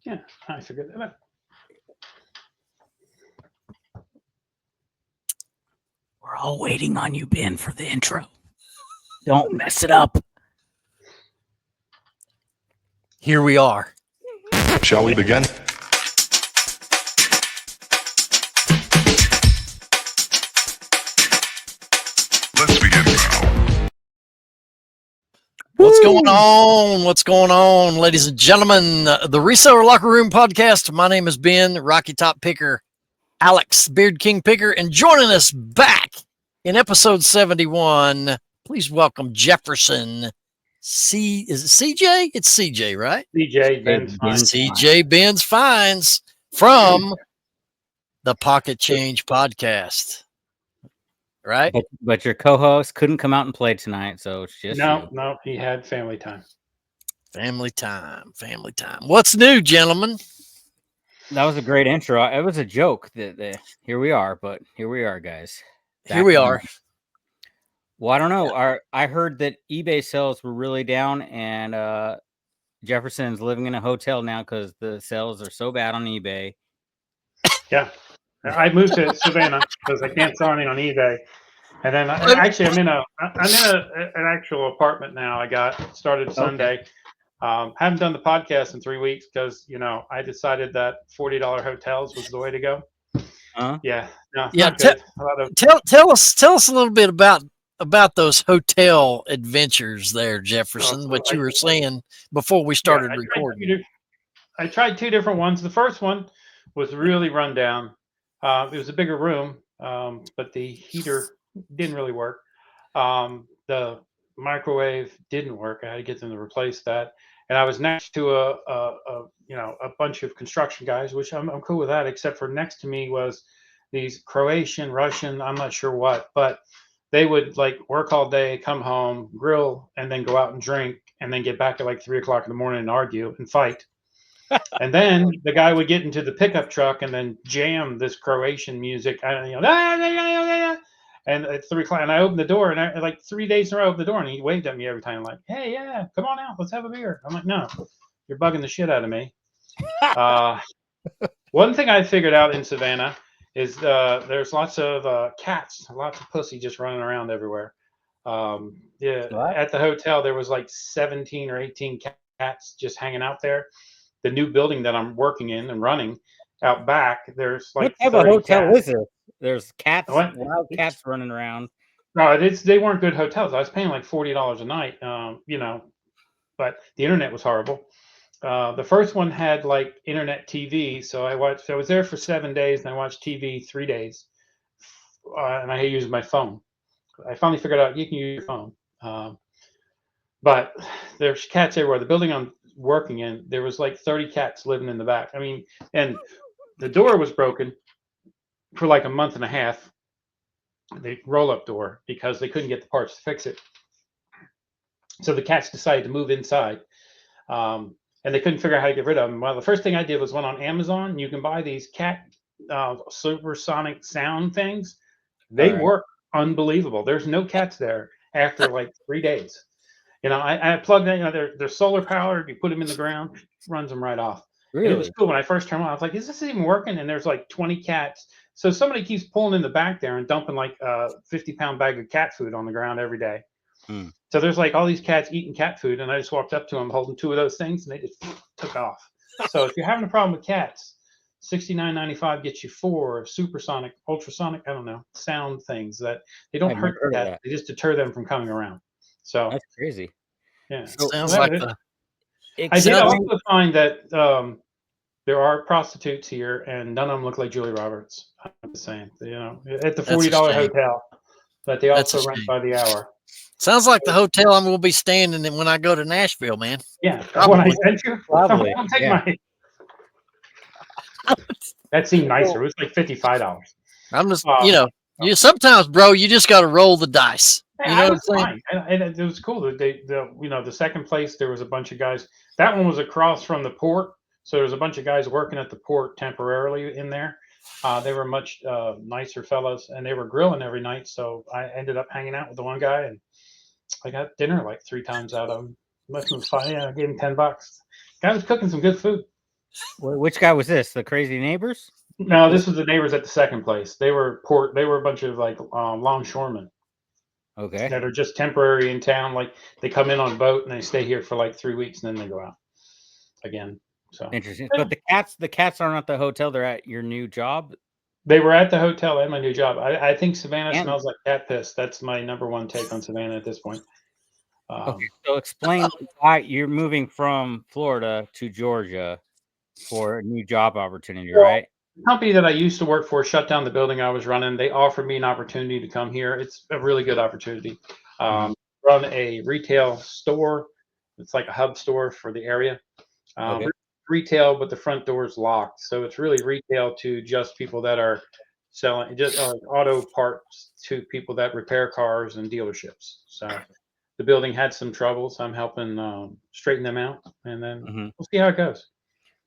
Yeah, I forget that. We're all waiting on you, Ben, for the intro. Don't mess it up. Here we are. Shall we begin? Let's begin now. What's going on? What's going on, ladies and gentlemen? The Reseller Locker Room Podcast. My name is Ben, Rocky Top Picker, Alex, Beard King Picker, and joining us back in episode 71, please welcome Jefferson. Is it CJ? It's CJ, right? cjbenzfinds from the Pocket Change Podcast. Right? But your co-host couldn't come out and play tonight, so it's just No, he had family time. Family time. What's new, gentlemen? That was a great intro. It was a joke that here we are, but here we are, guys. Here we are. Well, I don't know. I heard that eBay sales were really down, and Jefferson's living in a hotel now because the sales are so bad on eBay. Yeah, I moved to Savannah because I can't sell anything on eBay. And then I'm in an actual apartment now. I got started Sunday. Haven't done the podcast in 3 weeks because I decided that $40 hotels was the way to go. Yeah, no, yeah. Tell us a little bit about those hotel adventures there, Jefferson. What you were saying before we started recording. I tried two different ones. The first one was really run down. It was a bigger room, but the heater didn't really work. The microwave didn't work. I had to get them to replace that. And I was next to a bunch of construction guys, which I'm cool with that, except for next to me was these Croatian, Russian, I'm not sure what, but they would like work all day, come home, grill, and then go out and drink, and then get back at like 3 o'clock in the morning and argue and fight. And then the guy would get into the pickup truck and then jam this Croatian music. And at 3 o'clock, and I opened the door, and like 3 days in a row, I opened the door, and he waved at me every time, like, "Hey, yeah, come on out, let's have a beer." I'm like, "No, you're bugging the shit out of me." One thing I figured out in Savannah is there's lots of cats, lots of pussy just running around everywhere. At the hotel, there was like 17 or 18 cats just hanging out there. The new building that I'm working in and running out back, there's like what type of hotel cats. is it? There's cats, wild cats running around. No, they weren't good hotels. I was paying like $40 a night, but the internet was horrible. The first one had like internet TV, so I was there for 7 days, and I watched TV 3 days, and I used my phone. I finally figured out you can use your phone, but there's cats everywhere. The building I'm working in, there was like 30 cats living in the back. I mean, and the door was broken for like a month and a half, the roll-up door, because they couldn't get the parts to fix it. So the cats decided to move inside, and they couldn't figure out how to get rid of them. Well, the first thing I did was went on Amazon. You can buy these cat supersonic sound things. They work unbelievable. There's no cats there after like 3 days. I plugged in. They're solar powered. You put them in the ground, runs them right off. Really? And it was cool when I first turned on. I was like, "Is this even working?" And there's like 20 cats. So somebody keeps pulling in the back there and dumping like a 50-pound bag of cat food on the ground every day. So there's like all these cats eating cat food, and I just walked up to them holding 2 of those things, and they just took off. So if you're having a problem with cats, $69.95 gets you 4 supersonic, ultrasonic, I don't know, sound things that they don't hurt the cat. They just deter them from coming around. So that's crazy. Yeah, sounds like I did also find that there are prostitutes here, and none of them look like Julie Roberts. I'm just saying, at the $40 hotel, but they also rent by the hour. Sounds like the hotel I'm going to be staying in when I go to Nashville, man. Yeah, when I sent you, probably. That seemed nicer. It was like $55. I'm just, you sometimes, bro, you just got to roll the dice. You know what I'm saying? And it was cool that the second place, there was a bunch of guys. That one was across from the port, so there was a bunch of guys working at the port temporarily in there. They were much nicer fellows, and they were grilling every night. So I ended up hanging out with the one guy, and I got dinner like 3 times out of him. Must have been fine. Yeah, I gave him $10. Guy was cooking some good food. Which guy was this? The crazy neighbors? No, this was the neighbors at the second place. They were a bunch of like longshoremen Okay, that are just temporary in town. Like they come in on a boat and they stay here for like 3 weeks and then they go out again. So interesting. yeah. But the cats aren't at the hotel; they're at your new job. They were at the hotel at my new job. I think Savannah And smells like cat piss. That's my number one take on Savannah at this point. okay, Um, so explain why you're moving from Florida to Georgia for a new job opportunity, well, right? the company that I used to work for shut down the building I was running. They offered me an opportunity to come here. It's a really good opportunity. Mhm. Run a retail store. It's like a hub store for the area. Okay, Retail, but the front door is locked. So it's really retail to just people that are selling just auto parts to people that repair cars and dealerships. So the building had some troubles. I'm helping straighten them out, and then hmm we'll see how it goes.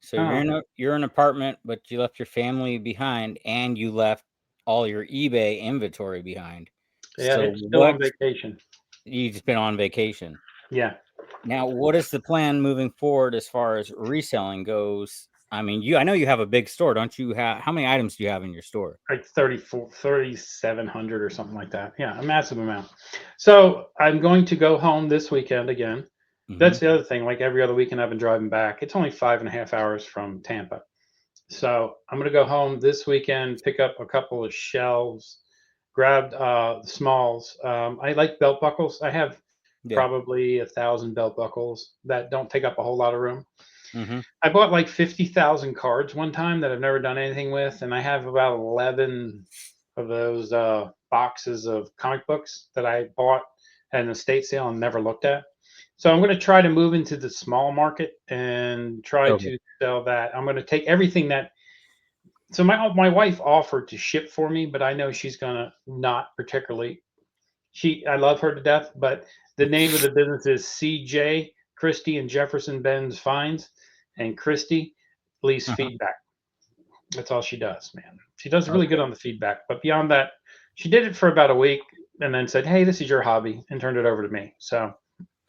so I don't know. you're in an apartment, but you left your family behind, and you left all your eBay inventory behind. Yeah, So it's still what on vacation. you just been on vacation. Yeah, Now, what is the plan moving forward as far as reselling goes? I mean, I know you have a big store, don't you? How many items do you have in your store? like 3,700 or something like that. Yeah, a massive amount. So I'm going to go home this weekend again. Hmm That's the other thing. Like every other weekend, I've been driving back. It's only 5.5 hours from Tampa. So I'm going to go home this weekend, pick up a couple of shelves, grabbed smalls. I like belt buckles. I have Yeah. probably 1,000 belt buckles that don't take up a whole lot of room. hmm I bought like 50,000 cards one time that I've never done anything with, and I have about 11 of those boxes of comic books that I bought at an estate sale and never looked at. So I'm going to try to move into the small market and try Okay. to sell that. I'm going to take everything that. So my wife offered to ship for me, but I know she's going to not particularly. I love her to death, but the name of the business is CJ Christie and Jefferson Benz Finds, and Christie leaves Uh-huh. feedback. That's all she does, man. She does really good Okay. on the feedback, but beyond that, she did it for about a week and then said, "Hey, this is your hobby," and turned it over to me. So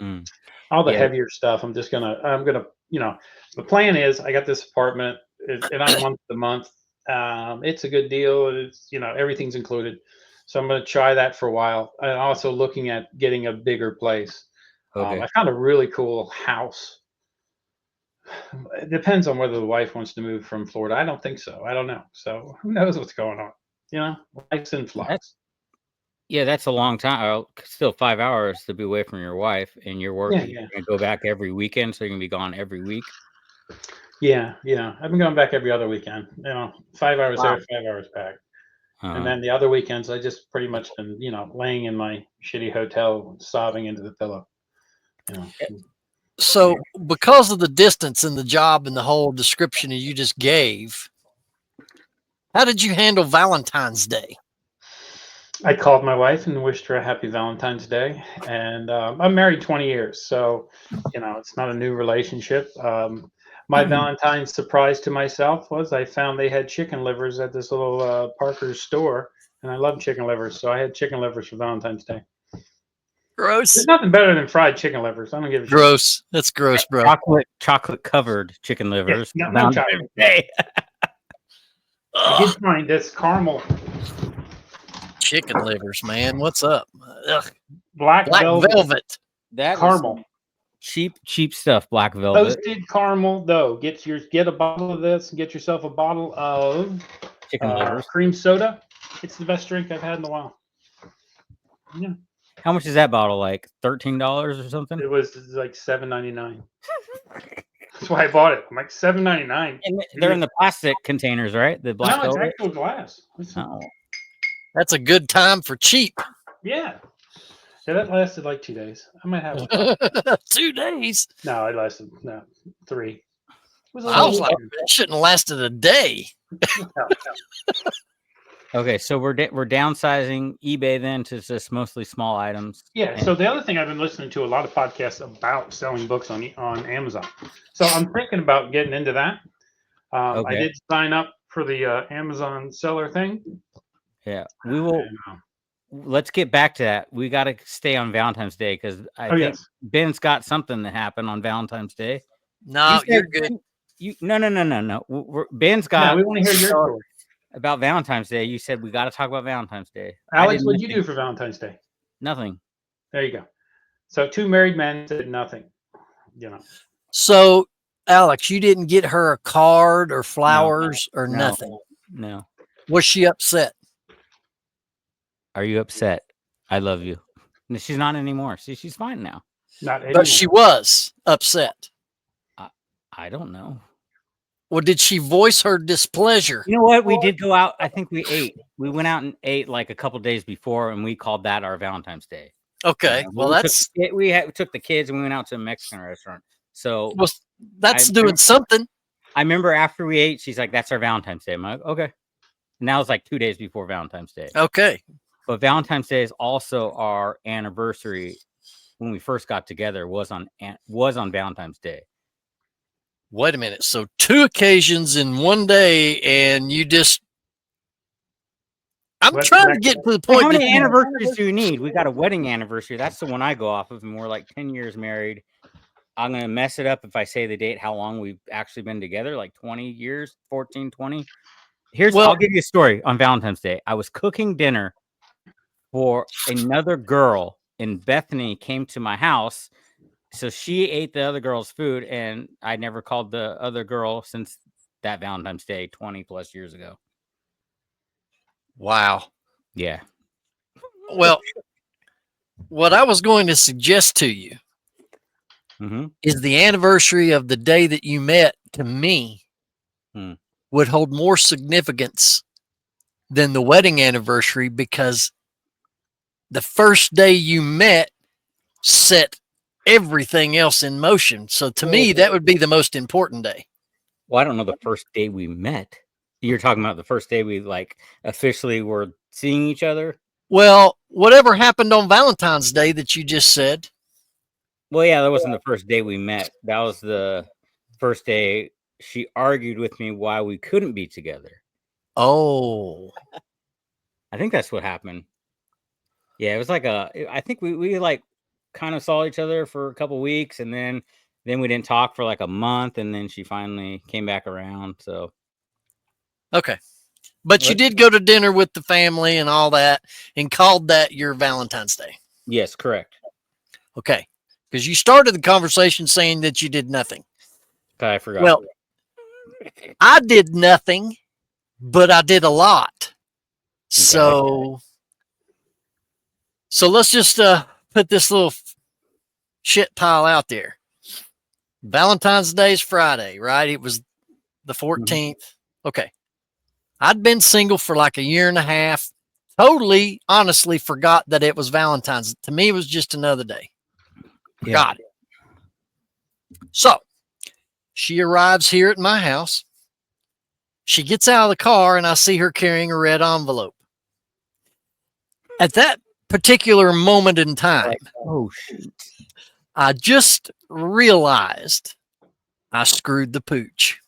Mm. all the Yeah. heavier stuff, I'm gonna, the plan is I got this apartment, and I'm month to month. It's a good deal. It's, everything's included. So I'm gonna try that for a while. And also looking at getting a bigger place. Okay. I found a really cool house. It depends on whether the wife wants to move from Florida. I don't think so. I don't know. So who knows what's going on? Life's in That's flux. yeah, that's a long time. Still 5 hours to be away from your wife, and you're Yeah, working. yeah, You're gonna go back every weekend, so you're gonna be gone every week. yeah, yeah. I've been going back every other weekend. 5 hours Wow. there, 5 hours back. And Uh-huh. then the other weekends, I just pretty much been, laying in my shitty hotel, sobbing into the pillow. You know, So, because of the distance and the job and the whole description that you just gave, how did you handle Valentine's Day? I called my wife and wished her a happy Valentine's Day. And I'm married 20 years, so it's not a new relationship. My Valentine's surprise to myself was I found they had chicken livers at this little Parker's store, and I love chicken livers, so I had chicken livers for Valentine's Day. There's Gross. nothing better than fried chicken livers. I don't give a shit. Gross. That's gross, bro. Chocolate covered chicken Yeah, livers. no, no Valentine's chocolate. Day. I did find this caramel Chicken livers, man. What's up? Ugh. black Black velvet. That is caramel. some cheap stuff. Black velvet Toasted caramel, though. Get a bottle of this and get yourself a bottle of chicken livers. cream soda. It's the best drink I've had in a while. Yeah, How much is that bottle? Like $13 or something? it was like $7.99. That's why I bought it. I'm like $7.99. And they're in the plastic containers, right? The black No, it's velvet. actual glass. Oh, That's a good time for cheap. Yeah. Yeah, that lasted like 2 days. I might have one. 2 days. No, it lasted 3. It was a I was little like, it shouldn't have lasted a day. no. okay. So we're downsizing eBay then to just mostly small items. Yeah. So the other thing, I've been listening to a lot of podcasts about selling books on Amazon. So I'm thinking about getting into that. I Okay. did sign up for the Amazon seller thing. Yeah, we will. And, Let's get back to that. We got to stay on Valentine's Day because I think yes. Ben's got something that happened on Valentine's Day. No, You said- you're good. No. Ben's No, got we want to hear your story. about Valentine's Day. You said we got to talk about Valentine's Day. Alex, what did you do for Valentine's Day? Nothing. There you go. So 2 married men said nothing. So, Alex, you didn't get her a card or flowers or No. nothing. No. Was she upset? Are you upset? I love you. No, she's not anymore. See, she's fine now. Not anymore. But she was upset. I don't know. Well, did she voice her displeasure? You know what? We did go out. I think we ate. We went out and ate like a couple days before, and we called that our Valentine's Day. Okay. Well, we took the kids and we went out to a Mexican restaurant. So that's doing something. I remember after we ate, she's like, "That's our Valentine's Day." I'm like, "Okay." And that was like 2 days before Valentine's Day. Okay. But Valentine's Day is also our anniversary. When we first got together was on Valentine's Day. Wait a minute. So 2 occasions in one day, and you just. I'm trying to get to the point. How many anniversaries do you need? We got a wedding anniversary. That's the one I go off of, and we're like 10 years married. I'm going to mess it up if I say the date, how long we've actually been together, like 20 years, 14, 20. I'll give you a story on Valentine's Day. I was cooking dinner for another girl, and Bethany came to my house. So she ate the other girl's food, and I never called the other girl since that Valentine's Day 20 plus years ago. Wow. Yeah. Well, what I was going to suggest to you is the anniversary of the day that you met, to me, would hold more significance than the wedding anniversary, because the first day you met set everything else in motion. So to me, that would be the most important day. Well, I don't know the first day we met. You're talking about the first day we like officially were seeing each other? Well, whatever happened on Valentine's Day that you just said. Well, yeah, that wasn't the first day we met. That was the first day she argued with me why we couldn't be together. Oh. I think that's what happened. Yeah, it was like I think we like kind of saw each other for a couple weeks, and then we didn't talk for like a month, and then she finally came back around. So okay. But you did go to dinner with the family and all that and called that your Valentine's Day. Yes, correct. Okay. Because you started the conversation saying that you did nothing. Okay, I forgot. Well, I did nothing, but I did a lot. So let's just put this little shit pile out there. Valentine's Day is Friday, right? It was the 14th. Okay. I'd been single for like a year and a half. Totally, honestly forgot that it was Valentine's. To me, it was just another day. Forgot it. So she arrives here at my house. She gets out of the car, and I see her carrying a red envelope. At that particular moment in time, oh shoot, I just realized I screwed the pooch.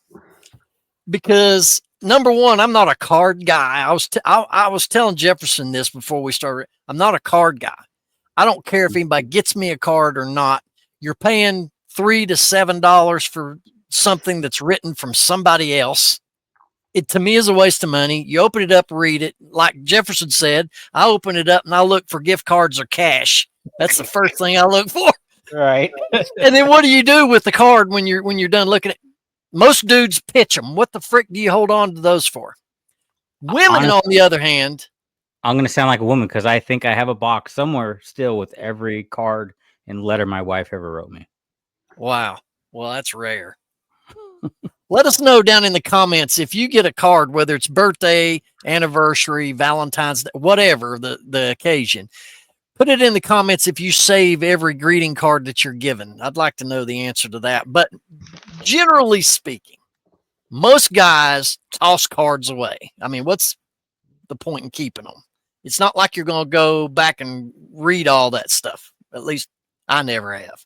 Because number one, I'm not a card guy. I was telling Jefferson this before we started. I'm not a card guy. I don't care if anybody gets me a card or not. You're paying $3 to $7 for something that's written from somebody else. It to me is a waste of money. You open it up, read it. Like Jefferson said, I open it up and I look for gift cards or cash. That's the first thing I look for. Right. And then what do you do with the card when you're done looking at? Most dudes pitch them. What the frick do you hold on to those for? Women, honestly, on the other hand. I'm going to sound like a woman because I think I have a box somewhere still with every card and letter my wife ever wrote me. Wow. Well, that's rare. Let us know down in the comments if you get a card, whether it's birthday, anniversary, Valentine's Day, whatever the occasion. Put it in the comments if you save every greeting card that you're given. I'd like to know the answer to that. But generally speaking, most guys toss cards away. I mean, what's the point in keeping them? It's not like you're going to go back and read all that stuff. At least I never have.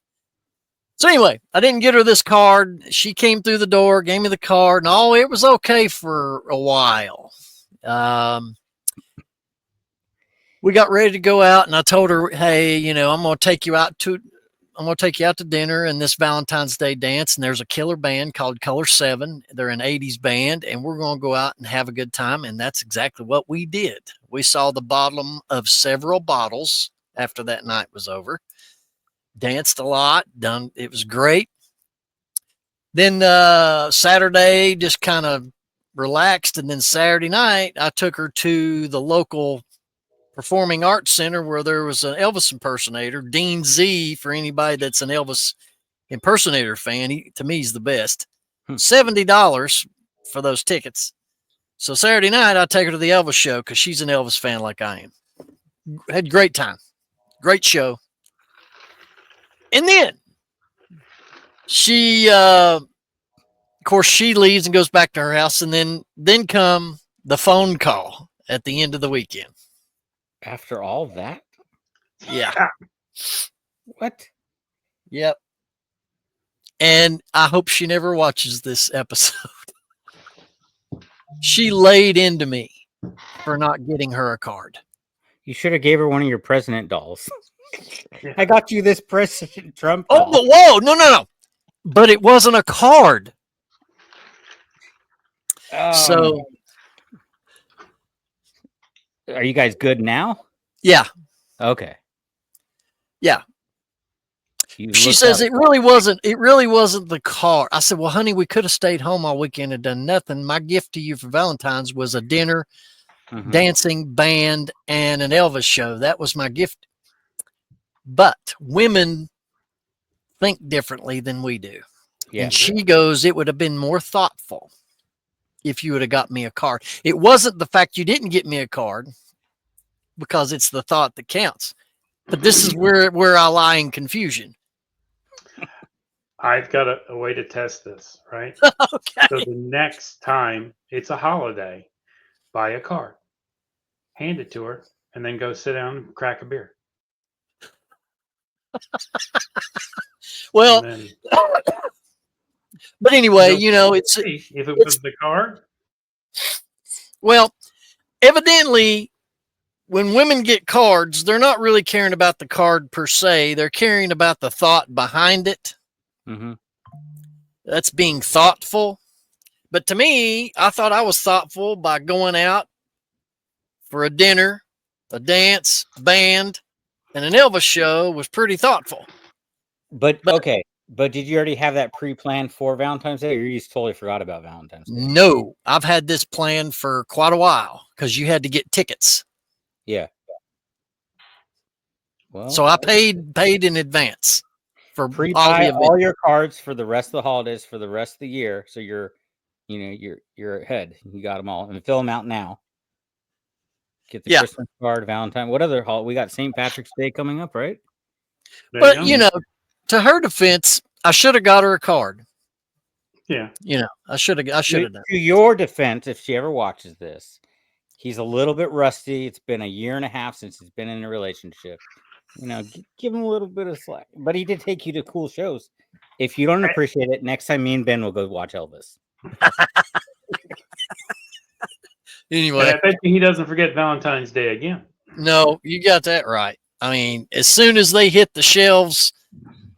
So anyway, I didn't get her this card. She came through the door, gave me the card, and it was okay for a while. We got ready to go out, and I told her, hey, I'm going to take you out I'm gonna take you out to dinner and this Valentine's Day dance. And there's a killer band called Color 7. They're an 80s band, and we're gonna go out and have a good time. And that's exactly what we did. We saw the bottom of several bottles after that night was over. Danced a lot. It was great. Then Saturday, just kind of relaxed. And then Saturday night, I took her to the local Performing Arts Center where there was an Elvis impersonator, Dean Z, for anybody that's an Elvis impersonator fan. To me, he's the best. $70 for those tickets. So Saturday night, I take her to the Elvis show because she's an Elvis fan like I am. Had a great time. Great show. And then she, of course, she leaves and goes back to her house. And then come the phone call at the end of the weekend. After all that? Yeah. What? Yep. And I hope she never watches this episode. She laid into me for not getting her a card. You should have gave her one of your president dolls. I got you this President Trump doll. Oh, whoa. No. But it wasn't a card. So. Are you guys good now? Yeah. Okay. Yeah. She says it really wasn't the card. I said, well, honey, we could have stayed home all weekend and done nothing. My gift to you for Valentine's was a dinner, dancing, band, and an Elvis show. That was my gift. But women think differently than we do. Yeah. And she goes, it would have been more thoughtful if you would have got me a card. It wasn't the fact you didn't get me a card, because it's the thought that counts. But this is where I lie in confusion. I've got a way to test this, right? Okay. So the next time it's a holiday, buy a card, hand it to her, and then go sit down and crack a beer. Well, but anyway, it's if it was the card. Well, evidently, when women get cards, they're not really caring about the card per se. They're caring about the thought behind it. Mm-hmm. That's being thoughtful. But to me, I thought I was thoughtful by going out for a dinner, a dance, a band, and an Elvis show was pretty thoughtful. But okay. But did you already have that pre-planned for Valentine's Day, or you just totally forgot about Valentine's Day? No, I've had this planned for quite a while because you had to get tickets. Yeah. Well, so I paid in advance for pre-buy all your cards for the rest of the holidays for the rest of the year. So you're ahead. You got them all, and fill them out now. Get the Christmas card, Valentine. What other holiday? We got St. Patrick's Day coming up, right? But to her defense, I should have got her a card. Yeah. I should have done. To your defense, if she ever watches this, he's a little bit rusty. It's been a year and a half since he's been in a relationship. Give him a little bit of slack. But he did take you to cool shows. If you don't appreciate it, next time me and Ben will go watch Elvis. Anyway, and I bet he doesn't forget Valentine's Day again. No, you got that right. I mean, as soon as they hit the shelves,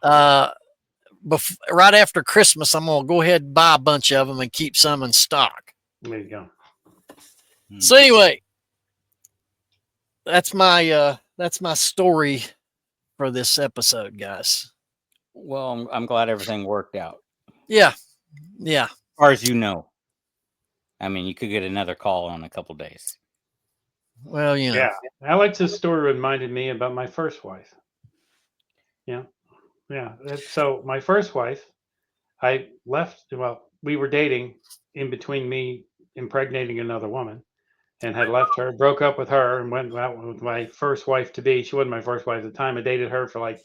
right after Christmas, I'm gonna go ahead and buy a bunch of them and keep some in stock. There you go. So anyway, that's my story for this episode, guys. Well, I'm glad everything worked out. Yeah. As far as you know. I mean, you could get another call in a couple days. Well, Yeah. Alex's story reminded me about my first wife. Yeah. So my first wife, I left. Well, we were dating in between me impregnating another woman, and had left her, broke up with her, and went out with my first wife to be. She wasn't my first wife at the time. I dated her for like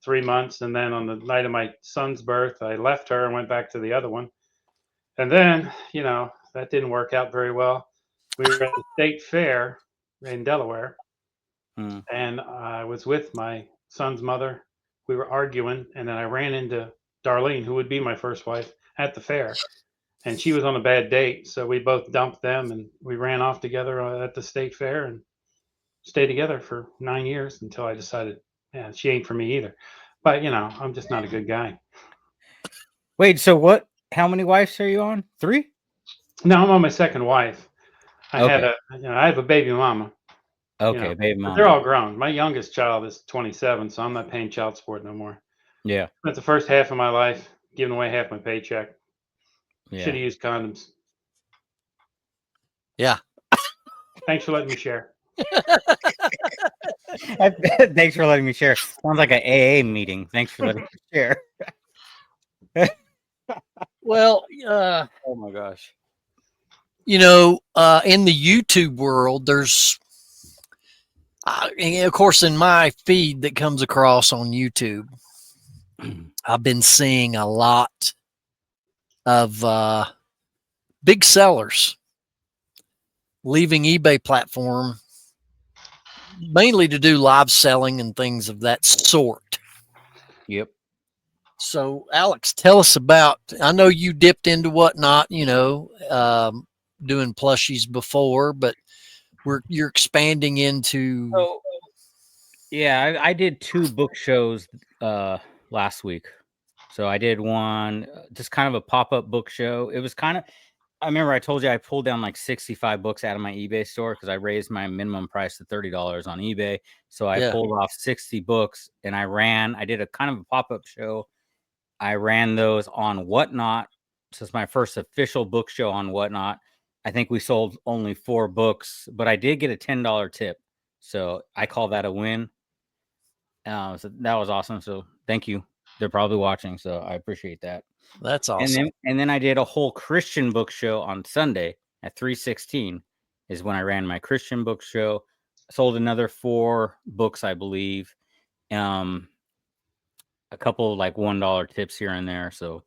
3 months, and then on the night of my son's birth, I left her and went back to the other one. And then, that didn't work out very well. We were at the state fair in Delaware, and I was with my son's mother. We were arguing, and then I ran into Darlene, who would be my first wife, at the fair. And she was on a bad date, so we both dumped them, and we ran off together at the state fair and stayed together for 9 years until I decided, she ain't for me either. But I'm just not a good guy. Wait, so what? How many wives are you on? 3? No, I'm on my second wife. I had Okay. I have a baby mama. Okay, baby But they're mama. all grown. My youngest child is 27, so I'm not paying child support no more. Yeah. Spent the first half of my life giving away half my paycheck. Should Yeah. have used condoms. Yeah. Thanks for letting me share. Thanks for letting me share. Sounds like an AA meeting. Thanks for letting me share. Well, Oh my gosh. in the YouTube world, there's, of course, in my feed that comes across on YouTube, I've been seeing a lot of big sellers leaving eBay platform mainly to do live selling and things of that sort. Yep. So, Alex, tell us about. I know you dipped into whatnot, doing plushies before, but you're expanding into. So yeah, I did 2 book shows last week. So I did one, just kind of a pop-up book show. It was kind of, I remember I told you I pulled down like 65 books out of my eBay store because I raised my minimum price to $30 on eBay. So I Yeah, pulled off 60 books and I did a kind of a pop-up show. I ran those on Whatnot. This is my first official book show on Whatnot. I think we sold only 4 books, but I did get a $10 tip. So I call that a win. So that was awesome. So thank you. They're probably watching, so I appreciate that. that's And awesome. then I did a whole Christian book show on Sunday at 3:16 is when I ran my Christian book show. Sold another 4 books, I believe. A couple like $1 tips here and there. So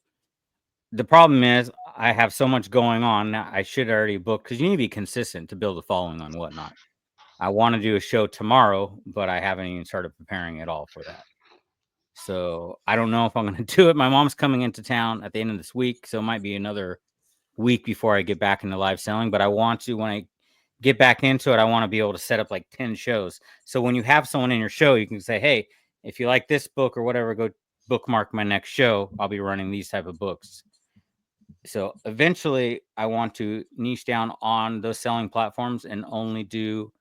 the problem is I have so much going on. I should already book because you need to be consistent to build a following on Whatnot. I want to do a show tomorrow, but I haven't even started preparing at all for that. So I don't know if I'm going to do it. My mom's coming into town at the end of this week, so it might be another week before I get back into live selling. But I want to, when I get back into it, I want to be able to set up like 10 shows. So when you have someone in your show, you can say, hey, if you like this book or whatever, go bookmark my next show. I'll be running these type of books. So eventually I want to niche down on those selling platforms and only do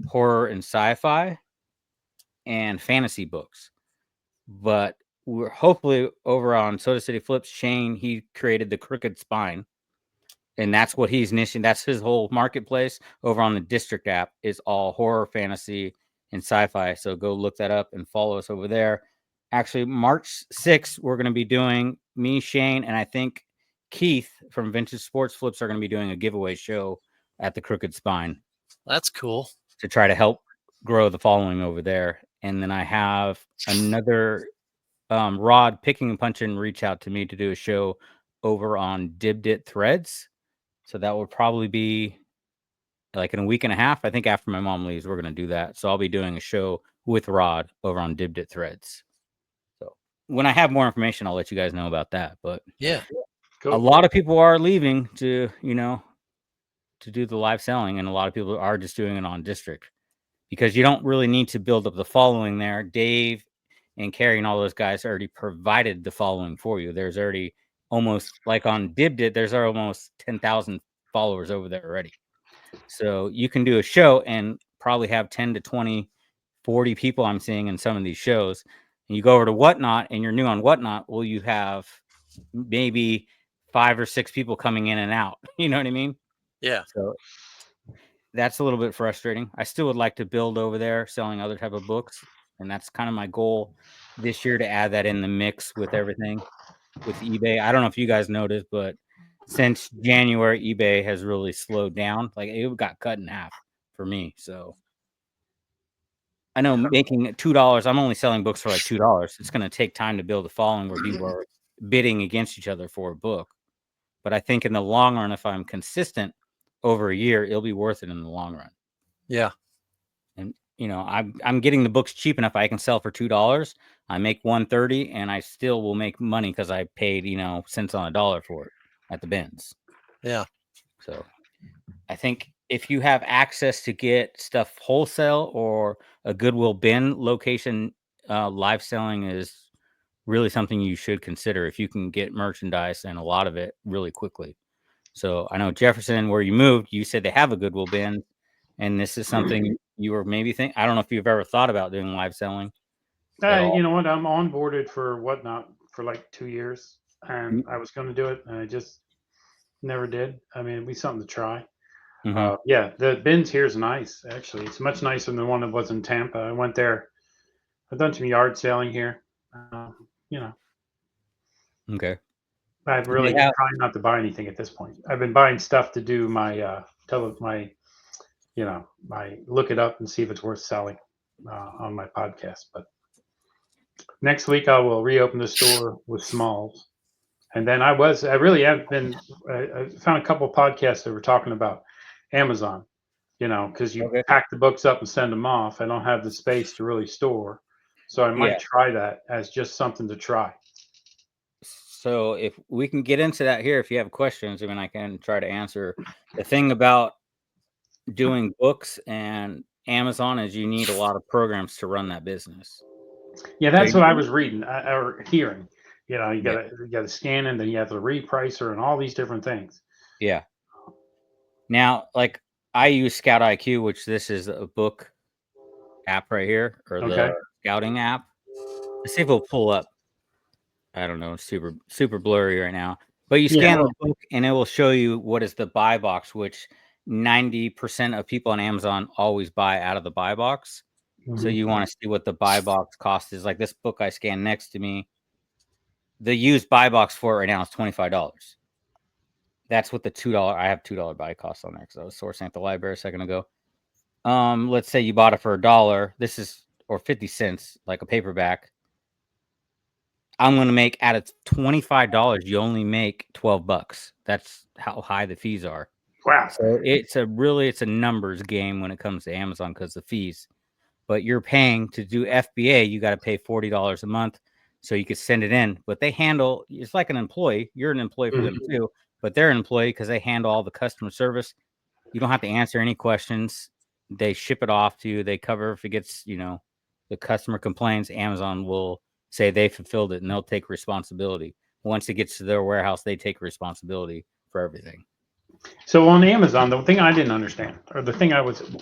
horror and sci-fi and fantasy books. But we're hopefully over on Soda City Flips. Shane, he created the Crooked Spine, and that's what he's niching. That's his whole marketplace over on the District app is all horror, fantasy, and sci-fi. So go look that up and follow us over there. Actually, March 6th, we're going to be doing me, Shane, and I think Keith from Vintage Sports Flips are going to be doing a giveaway show at the Crooked Spine That's cool. to try to help grow the following over there. And then I have another Rod Picking and Punching reach out to me to do a show over on Dibdit Threads. So that would probably be like in a week and a half. I think after my mom leaves, we're going to do that. So I'll be doing a show with Rod over on Dibdit Threads. So when I have more information, I'll let you guys know about that. But Yeah, Cool. a lot of people are leaving to, to do the live selling. And a lot of people are just doing it on District because you don't really need to build up the following there. Dave and Carrie and all those guys already provided the following for you. There's already almost like on Dibdit, there's almost 10,000 followers over there already. So you can do a show and probably have 10 to 20, 40 people I'm seeing in some of these shows. And you go over to Whatnot and you're new on Whatnot. Well, you have maybe 5 or 6 people coming in and out. You know what I mean? yeah, So that's a little bit frustrating. I still would like to build over there selling other type of books. And that's kind of my goal this year to add that in the mix with everything with eBay. I don't know if you guys noticed, but since January, eBay has really slowed down. Like it got cut in half for me. So I know making $2, I'm only selling books for like $2. It's going to take time to build a following where people are bidding against each other for a book. But I think in the long run, if I'm consistent over a year, it'll be worth it in the long run. yeah, And I'm getting the books cheap enough. I can sell for $2. I make $130, and I still will make money because I paid cents on a dollar for it at the bins. yeah. So I think if you have access to get stuff wholesale or a Goodwill bin location, live selling is really something you should consider if you can get merchandise and a lot of it really quickly. So I know Jefferson, where you moved, you said they have a Goodwill bin, and this is something you were maybe think. I don't know if you've ever thought about doing live selling at all. You know what? I'm onboarded for whatnot for like 2 years, and I was going to do it, and I just never did. I mean, it'd be something to try. Mm-hmm. Yeah, the bins here is nice. Actually, it's much nicer than the one that was in Tampa. I went there. I've done some yard selling here. You know, Okay. I'm And they really have, trying not to buy anything at this point. I've been buying stuff to do my my look it up and see if it's worth selling on my podcast. But next week I will reopen the store with Smalls. And then I really have been, I found a couple of podcasts that were talking about Amazon, because you okay. pack the books up and send them off. I don't have the space to really store. So I Yeah. might try that as just something to try. So if we can get into that here, if you have questions, I mean, I can try to answer. The thing about doing books and Amazon is you need a lot of programs to run that business. Yeah, So that's what I was reading or hearing. You yeah, gotta scan and then you have the repricer and all these different things. yeah. Now, like I use Scout IQ, which this is a book app right here, or the Okay. scouting app. Let's see if it'll pull up. I don't know, it's super blurry right now. But you Yeah. scan the book and it will show you what is the buy box, which 90% of people on Amazon always buy out of the buy box. So Mhm. you want to see what the buy box cost is. Like this book I scanned next to me, the used buy box for it right now is $25. That's what the $2. I have $2 buy cost on there because I was sourcing at the library a second ago. Let's say you bought it for $1. This is or 50 cents, like a paperback. I'm gonna make out of $25, you only make $12. That's how high the fees are. Wow. So it's a numbers game when it comes to Amazon because the fees. But you're paying to do FBA, you got to pay $40 a month so you could send it in. But they handle it's like an employee. You're an employee for them Mhm. too, but they're an employee because they handle all the customer service. You don't have to answer any questions. They ship it off to you. They cover if it gets, the customer complains, Amazon will say they fulfilled it and they'll take responsibility. Once it gets to their warehouse, they take responsibility for everything. So on Amazon, the thing I didn't understand, or the thing I was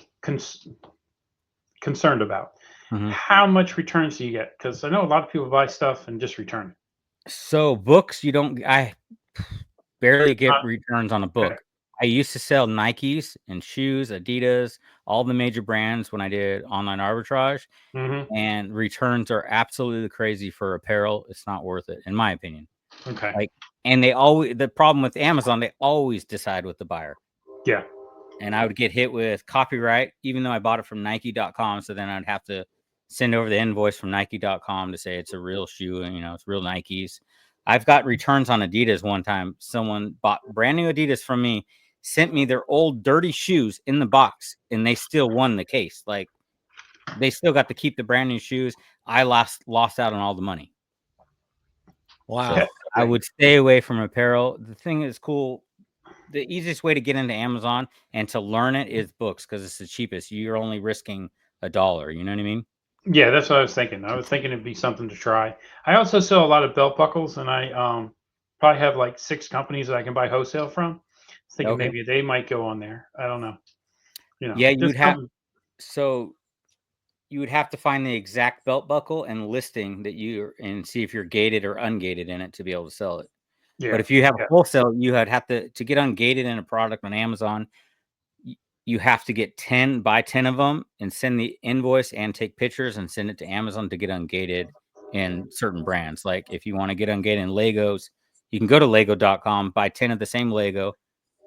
concerned about, Mhm. how much returns do you get? Because I know a lot of people buy stuff and just return it. So books, I barely get returns on a Okay. book. I used to sell Nikes and shoes, Adidas, all the major brands when I did online arbitrage, Hmm. and returns are absolutely crazy for apparel. It's not worth it, in my opinion. Okay. Like, and the problem with Amazon, they always decide with the buyer. Yeah. And I would get hit with copyright, even though I bought it from Nike.com. So then I'd have to send over the invoice from Nike.com to say it's a real shoe and, it's real Nikes. I've got returns on Adidas one time. Someone bought brand new Adidas from me, sent me their old dirty shoes in the box, and they still won the case. Like, they still got to keep the brand new shoes. I lost out on all the money. Wow. So I would stay away from apparel. The thing is cool. The easiest way to get into Amazon and to learn it is books because it's the cheapest. You're only risking $1. You know what I mean? Yeah, that's what I was thinking. I was thinking it'd be something to try. I also sell a lot of belt buckles, and I probably have like 6 companies that I can buy wholesale from. I was thinking Okay. maybe they might go on there. I don't know. Yeah, Just something. so you would have to find the exact belt buckle and listing and see if you're gated or ungated in it to be able to sell it. But Yeah, if you have yeah. wholesale, you would have to get ungated in a product on Amazon. You have to get 10 buy 10 of them and send the invoice and take pictures and send it to Amazon to get ungated in certain brands. Like if you want to get ungated in Legos, you can go to lego.com, buy 10 of the same Lego.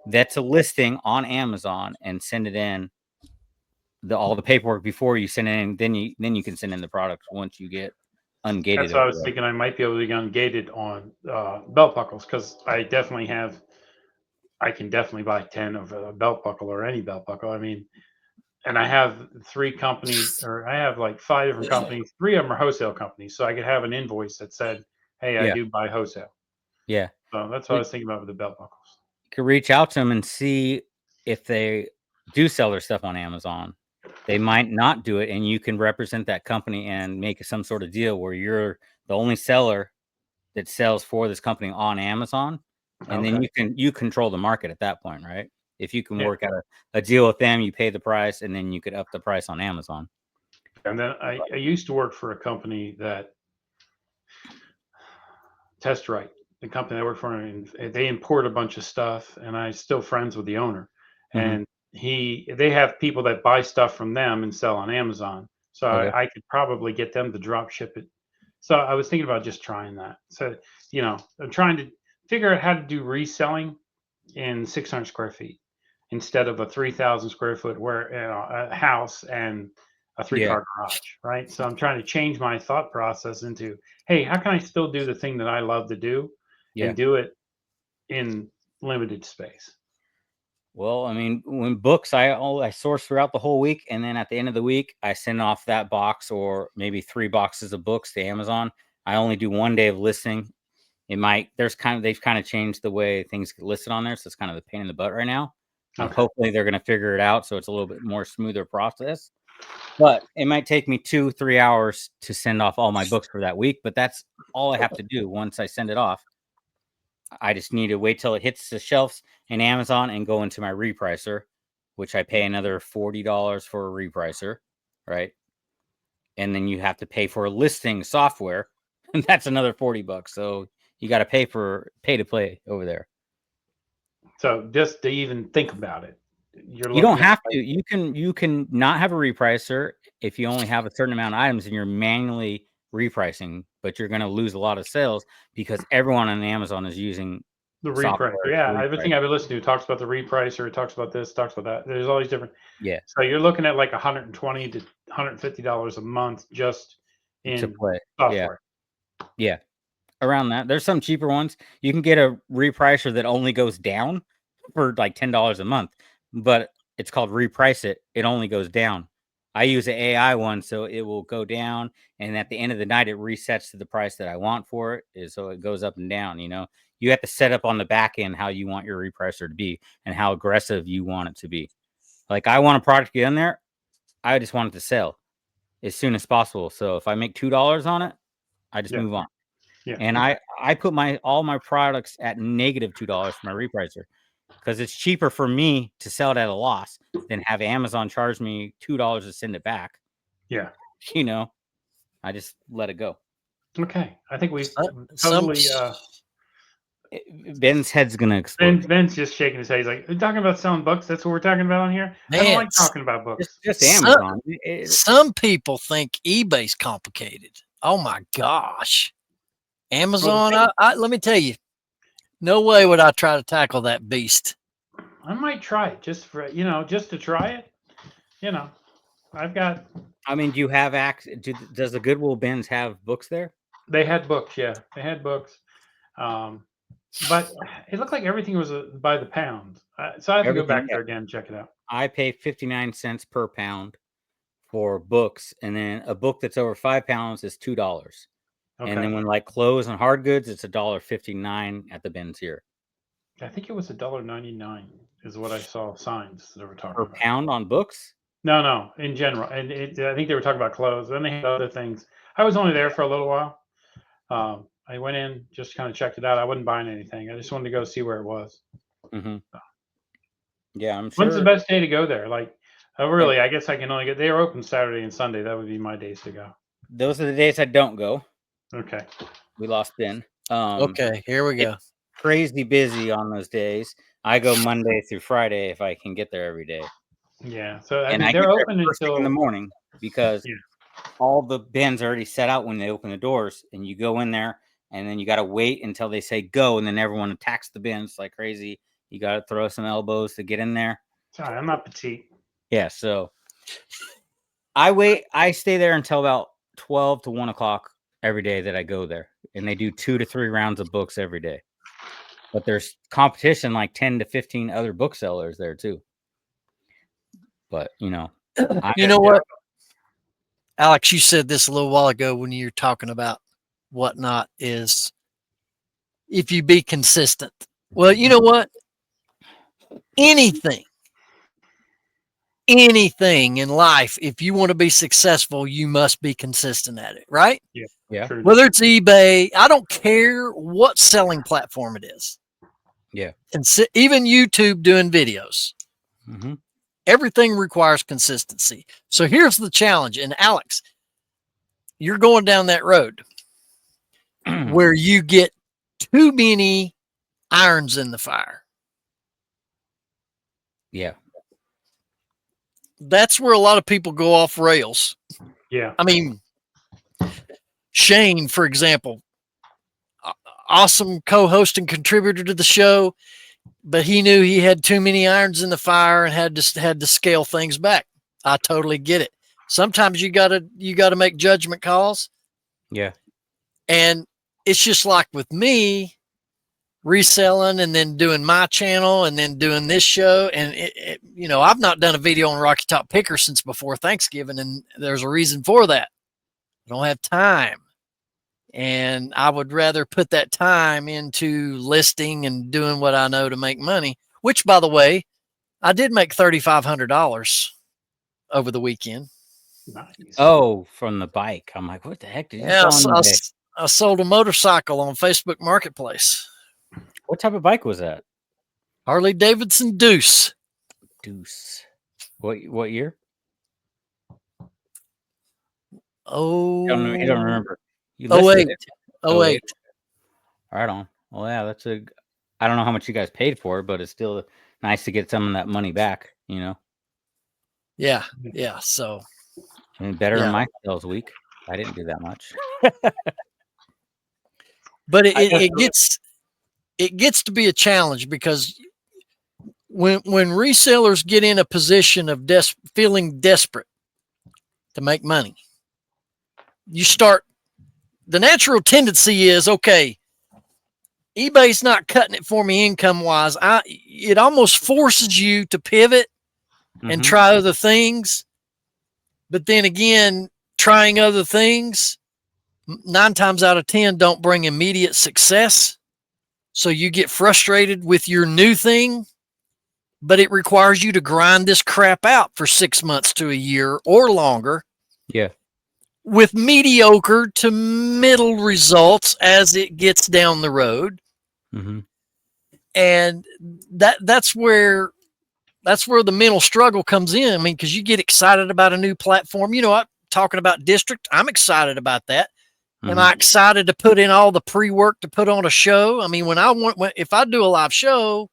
That's a listing on Amazon and send it in all the paperwork before you send it in. Then you can send in the products once you get ungated That's what I over was there. thinking. I might be able to get ungated on belt buckles because I can definitely buy 10 of a belt buckle or any belt buckle. I mean, and I have 3 companies, or I have like 5 different companies. 3 of them are wholesale companies, so I could have an invoice that said, "Hey, I Yeah. do buy wholesale." Yeah. So that's what I You was thinking about with the belt buckles. could reach out to them and see if they do sell their stuff on Amazon. They might not do it, and you can represent that company and make some sort of deal where you're the only seller that sells for this company on Amazon, and then you control the market at that point, right? If you can work out a deal with them, you pay the price, and then you could up the price on Amazon. And then I used to work for a company that Test Right, the company I work for, and they import a bunch of stuff, and I'm still friends with the owner. Mhm. And they have people that buy stuff from them and sell on Amazon. So Okay. I could probably get them to drop ship it. So I was thinking about just trying that. So, I'm trying to figure out how to do reselling in 600 square feet instead of a 3,000 square foot a house and a Yeah. three-car garage, right? So I'm trying to change my thought process into, hey, how can I still do the thing that I love to do Yeah. and do it in limited space? Well, I mean, when books, I source throughout the whole week, and then at the end of the week, I send off that box or maybe 3 boxes of books to Amazon. I only do 1 day of listing. They've kind of changed the way things get listed on there, so it's kind of a pain in the butt right now. Okay. Hopefully, they're going to figure it out, so it's a little bit more smoother process. But it might take me 2-3 hours to send off all my books for that week. But that's all I have to do once I send it off. I just need to wait till it hits the shelves in Amazon and go into my repricer, which I pay another $40 for a repricer, right? And then you have to pay for a listing software, and that's another $40. So you got to pay to play over there. So just to even think about it, You don't have to. You can not have a repricer if you only have a certain amount of items and you're manually repricing, but you're going to lose a lot of sales because everyone on Amazon is using the repricer. software. Yeah, everything I've been listening to talks about the repricer, it talks about this, talks about that. There's all these different. Yeah. So you're looking at like $120 to $150 a month just To in play. software. Yeah. Around that. There's some cheaper ones. You can get a repricer that only goes down for like $10 a month, but it's called reprice it. It only goes down. I use an AI one, so it will go down, and at the end of the night, it resets to the price that I want for it. So it goes up and down. You have to set up on the back end how you want your repricer to be and how aggressive you want it to be. Like I want a product to get in there, I just want it to sell as soon as possible. So if I make $2 on it, I just move on. Yeah. And I put all my products at negative $2 for my repricer because it's cheaper for me to sell it at a loss than have Amazon charge me $2 to send it back. Yeah. I just let it go. Okay. I think we've Some- totally. Ben's head's gonna explode. Ben's just shaking his head. He's like, "We're talking about selling books. That's what we're talking about on here. I don't Man, like talking about books." Just Amazon. Some people think eBay's complicated. Oh my gosh. Amazon, let me tell you, no way would I try to tackle that beast. I might try it just to try it. I've got. I mean, do you have access? Does the Goodwill Ben's have books there? They had books, yeah. They had books, but it looked like everything was by the pound. So I have to go back there again and check it out. I pay 59 cents per pound for books, and then a book that's over 5 pounds is $2. Okay. And then when like clothes and hard goods, it's $1.59 at the bins here. I think it was $1.99 is what I saw signs they were talking Per about. pound on books? No, in general. And I think they were talking about clothes. Then they had other things. I was only there for a little while. I went in, just kind of checked it out. I wasn't buying anything. I just wanted to go see where it was. Mm-hmm. Yeah, I'm sure. When's the best day to go there? Like, really, I guess I can only they are open Saturday and Sunday. That would be my days to go. Those are the days I don't go. Okay. We lost Ben. Okay, here we go. Crazy busy on those days. I go Monday through Friday if I can get there every day. Yeah. So I And mean, they're open first thing until in the morning because all the bins are already set out when they open the doors, and you go in there, and then you got to wait until they say go, and then everyone attacks the bins like crazy. You got to throw some elbows to get in there. Sorry, I'm not petite. Yeah, so I stay there until about 12 to 1 o'clock every day that I go there, and they do 2 to 3 rounds of books every day. But there's competition, like 10 to 15 other booksellers there too. But you know what, Alex, you said this a little while ago when you were talking about whatnot is if you be consistent. Well, you know what? Anything anything in life, if you want to be successful, you must be consistent at it, right? Yeah. True. Whether it's eBay, I don't care what selling platform it is. Yeah. Even YouTube doing videos. Mm-hmm. Everything requires consistency. So here's the challenge. And Alex, you're going down that road where you get too many irons in the fire. Yeah. That's where a lot of people go off rails. Yeah. I mean, Shane, for example, awesome co-host and contributor to the show, but he knew he had too many irons in the fire and had to scale things back. I totally get it. Sometimes you gotta make judgment calls. Yeah. And it's just like with me reselling and then doing my channel and then doing this show. And I've not done a video on Rocky Top Picker since before Thanksgiving. And there's a reason for that. I don't have time. And I would rather put that time into listing and doing what I know to make money, which, by the way, I did make $3,500 over the weekend. Nice. Oh, from the bike. I'm like, what the heck did you sell on eBay? I sold a motorcycle on Facebook Marketplace. What type of bike was that? Harley Davidson Deuce. Deuce. What year? Oh, You don't remember. You 08. listed it. 08. Right on. Well, yeah, I don't know how much you guys paid for it, but it's still nice to get some of that money back, you know? Yeah. Yeah. So, I mean, better Yeah. than my sales week. I didn't do that much. but it gets to be a challenge because when resellers get in a position of feeling desperate to make money, the natural tendency is, okay, eBay's not cutting it for me income wise. It almost forces you to pivot and try other things. But then again, trying other things 9 times out of 10 don't bring immediate success. So you get frustrated with your new thing, but it requires you to grind this crap out for 6 months to a year or longer. Yeah. With mediocre to middle results as it gets down the road. Mm-hmm. And that's where the mental struggle comes in. I mean, because you get excited about a new platform. I'm talking about District. I'm excited about that. Am I excited to put in all the pre-work to put on a show? I mean, if I do a live show,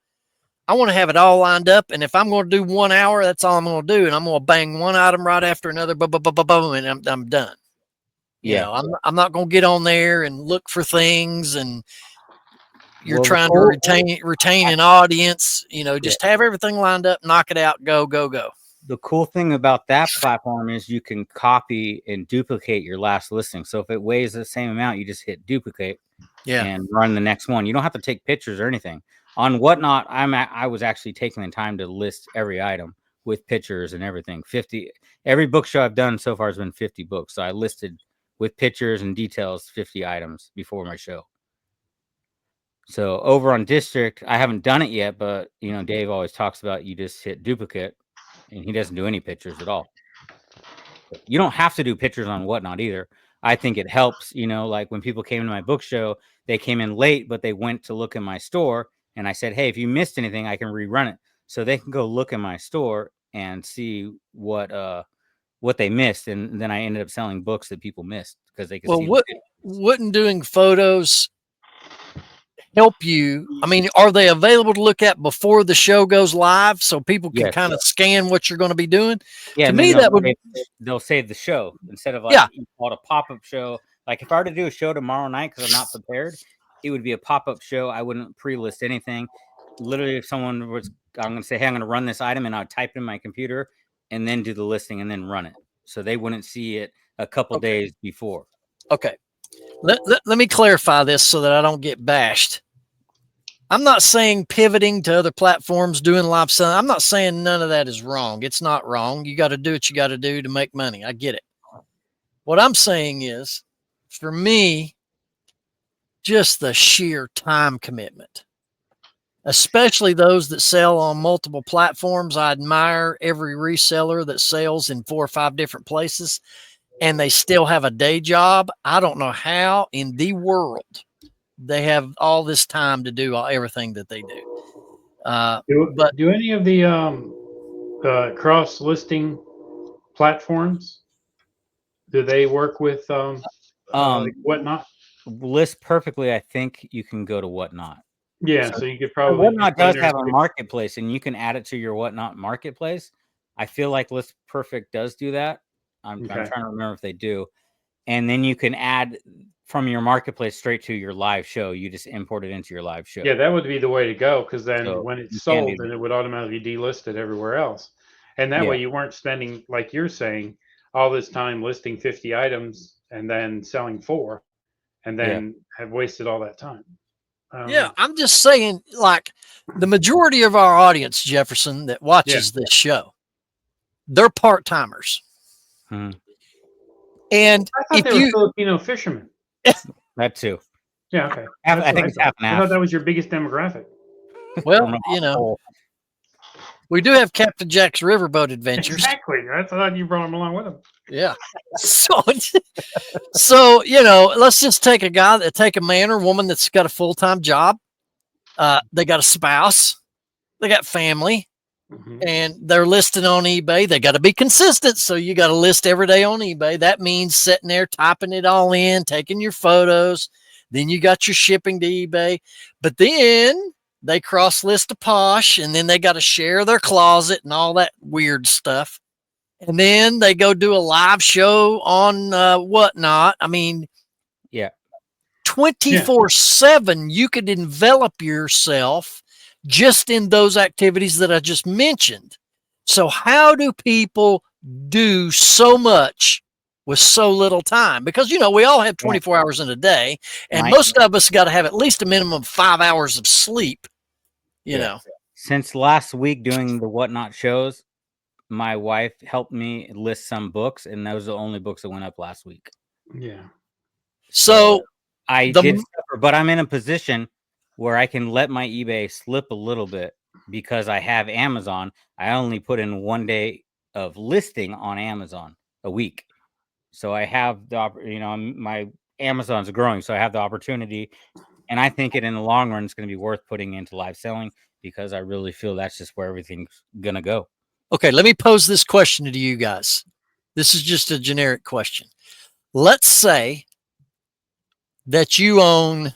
I want to have it all lined up. And if I'm going to do 1 hour, that's all I'm going to do. And I'm going to bang one item right after another, and I'm done. Yeah. I'm not going to get on there and look for things. And you're trying to retain an audience, just have everything lined up, knock it out, go. The cool thing about that platform is you can copy and duplicate your last listing. So if it weighs the same amount, you just hit duplicate and run the next one. You don't have to take pictures or anything. On Whatnot, I was actually taking the time to list every item with pictures and everything. Every book show I've done so far has been 50 books. So I listed with pictures and details 50 items before my show. So over on District, I haven't done it yet, but Dave always talks about you just hit duplicate, and he doesn't do any pictures at all. You don't have to do pictures on Whatnot either. I think it helps, like when people came to my book show, they came in late, but they went to look in my store, and I said, hey, if you missed anything, I can rerun it. So they can go look in my store and see what they missed, and then I ended up selling books that people missed because they could see. Wouldn't doing photos help you? I mean, are they available to look at before the show goes live so people can kind of scan what you're going to be doing? Yeah, to me, they'll save the show instead of you call it a pop-up show. Like if I were to do a show tomorrow night because I'm not prepared, it would be a pop-up show. I wouldn't pre-list anything. Literally, if someone I'm going to say, hey, I'm going to run this item, and I'll type it in my computer and then do the listing and then run it. So they wouldn't see it a couple days before. Okay. Let me clarify this so that I don't get bashed. I'm not saying pivoting to other platforms, doing live selling. I'm not saying none of that is wrong. It's not wrong. You got to do what you got to do to make money. I get it. What I'm saying is, for me, just the sheer time commitment. especially those that sell on multiple platforms. I admire every reseller that sells in 4 or 5 different places and they still have a day job. I don't know how in the world they have all this time to do everything that they do. But Do any of the cross listing platforms, do they work with like whatnot? List perfectly. I think you can go to Whatnot. Yeah, so you could probably Whatnot go in does there have and a marketplace, and you can add it to your Whatnot marketplace. I feel like List Perfect does do that. I'm Okay. trying to remember if they do. And then you can add from your marketplace straight to your live show. You just import it into your live show. Yeah, that would be the way to go, because then So when you it's can do sold, then that. it would automatically delist it everywhere else. And that Yeah. way you weren't spending, like you're saying, all this time listing 50 items and then selling 4 and then have wasted all that time. yeah, I'm just saying, like the majority of our audience, Jefferson, that watches this show, they're part timers. Hmm. And I thought if they were you, Filipino fishermen. That too. Yeah, okay. I That's what think it's half and I half. thought that was your biggest demographic. well, you know, we do have Captain Jack's Riverboat Adventures. Exactly. That's how you brought them along with them. Yeah. So, you know, let's just take a man or woman that's got a full-time job. They got a spouse, they got family, and they're listing on eBay. They got to be consistent. So you got to list every day on eBay. That means sitting there, typing it all in, taking your photos. Then you got your shipping to eBay. But then they cross list a Posh, and then they got to share their closet and all that weird stuff. And then they go do a live show on Whatnot. I mean, Yeah. 24/7, you could envelop yourself just in those activities that I just mentioned. So how do people do so much with so little time? Because, you know, we all have 24 hours in a day, and most of us got to have at least a minimum of 5 hours of sleep, you know. Since last week doing the Whatnot shows, my wife helped me list some books, and those are the only books that went up last week. Yeah. So I did suffer, but I'm in a position where I can let my eBay slip a little bit because I have Amazon. I only put in 1 day of listing on Amazon a week. So I have my Amazon's growing, so I have the opportunity, and I think in the long run it's going to be worth putting into live selling because I really feel that's just where everything's going to go. Okay, let me pose this question to you guys. This is just a generic question. Let's say that you own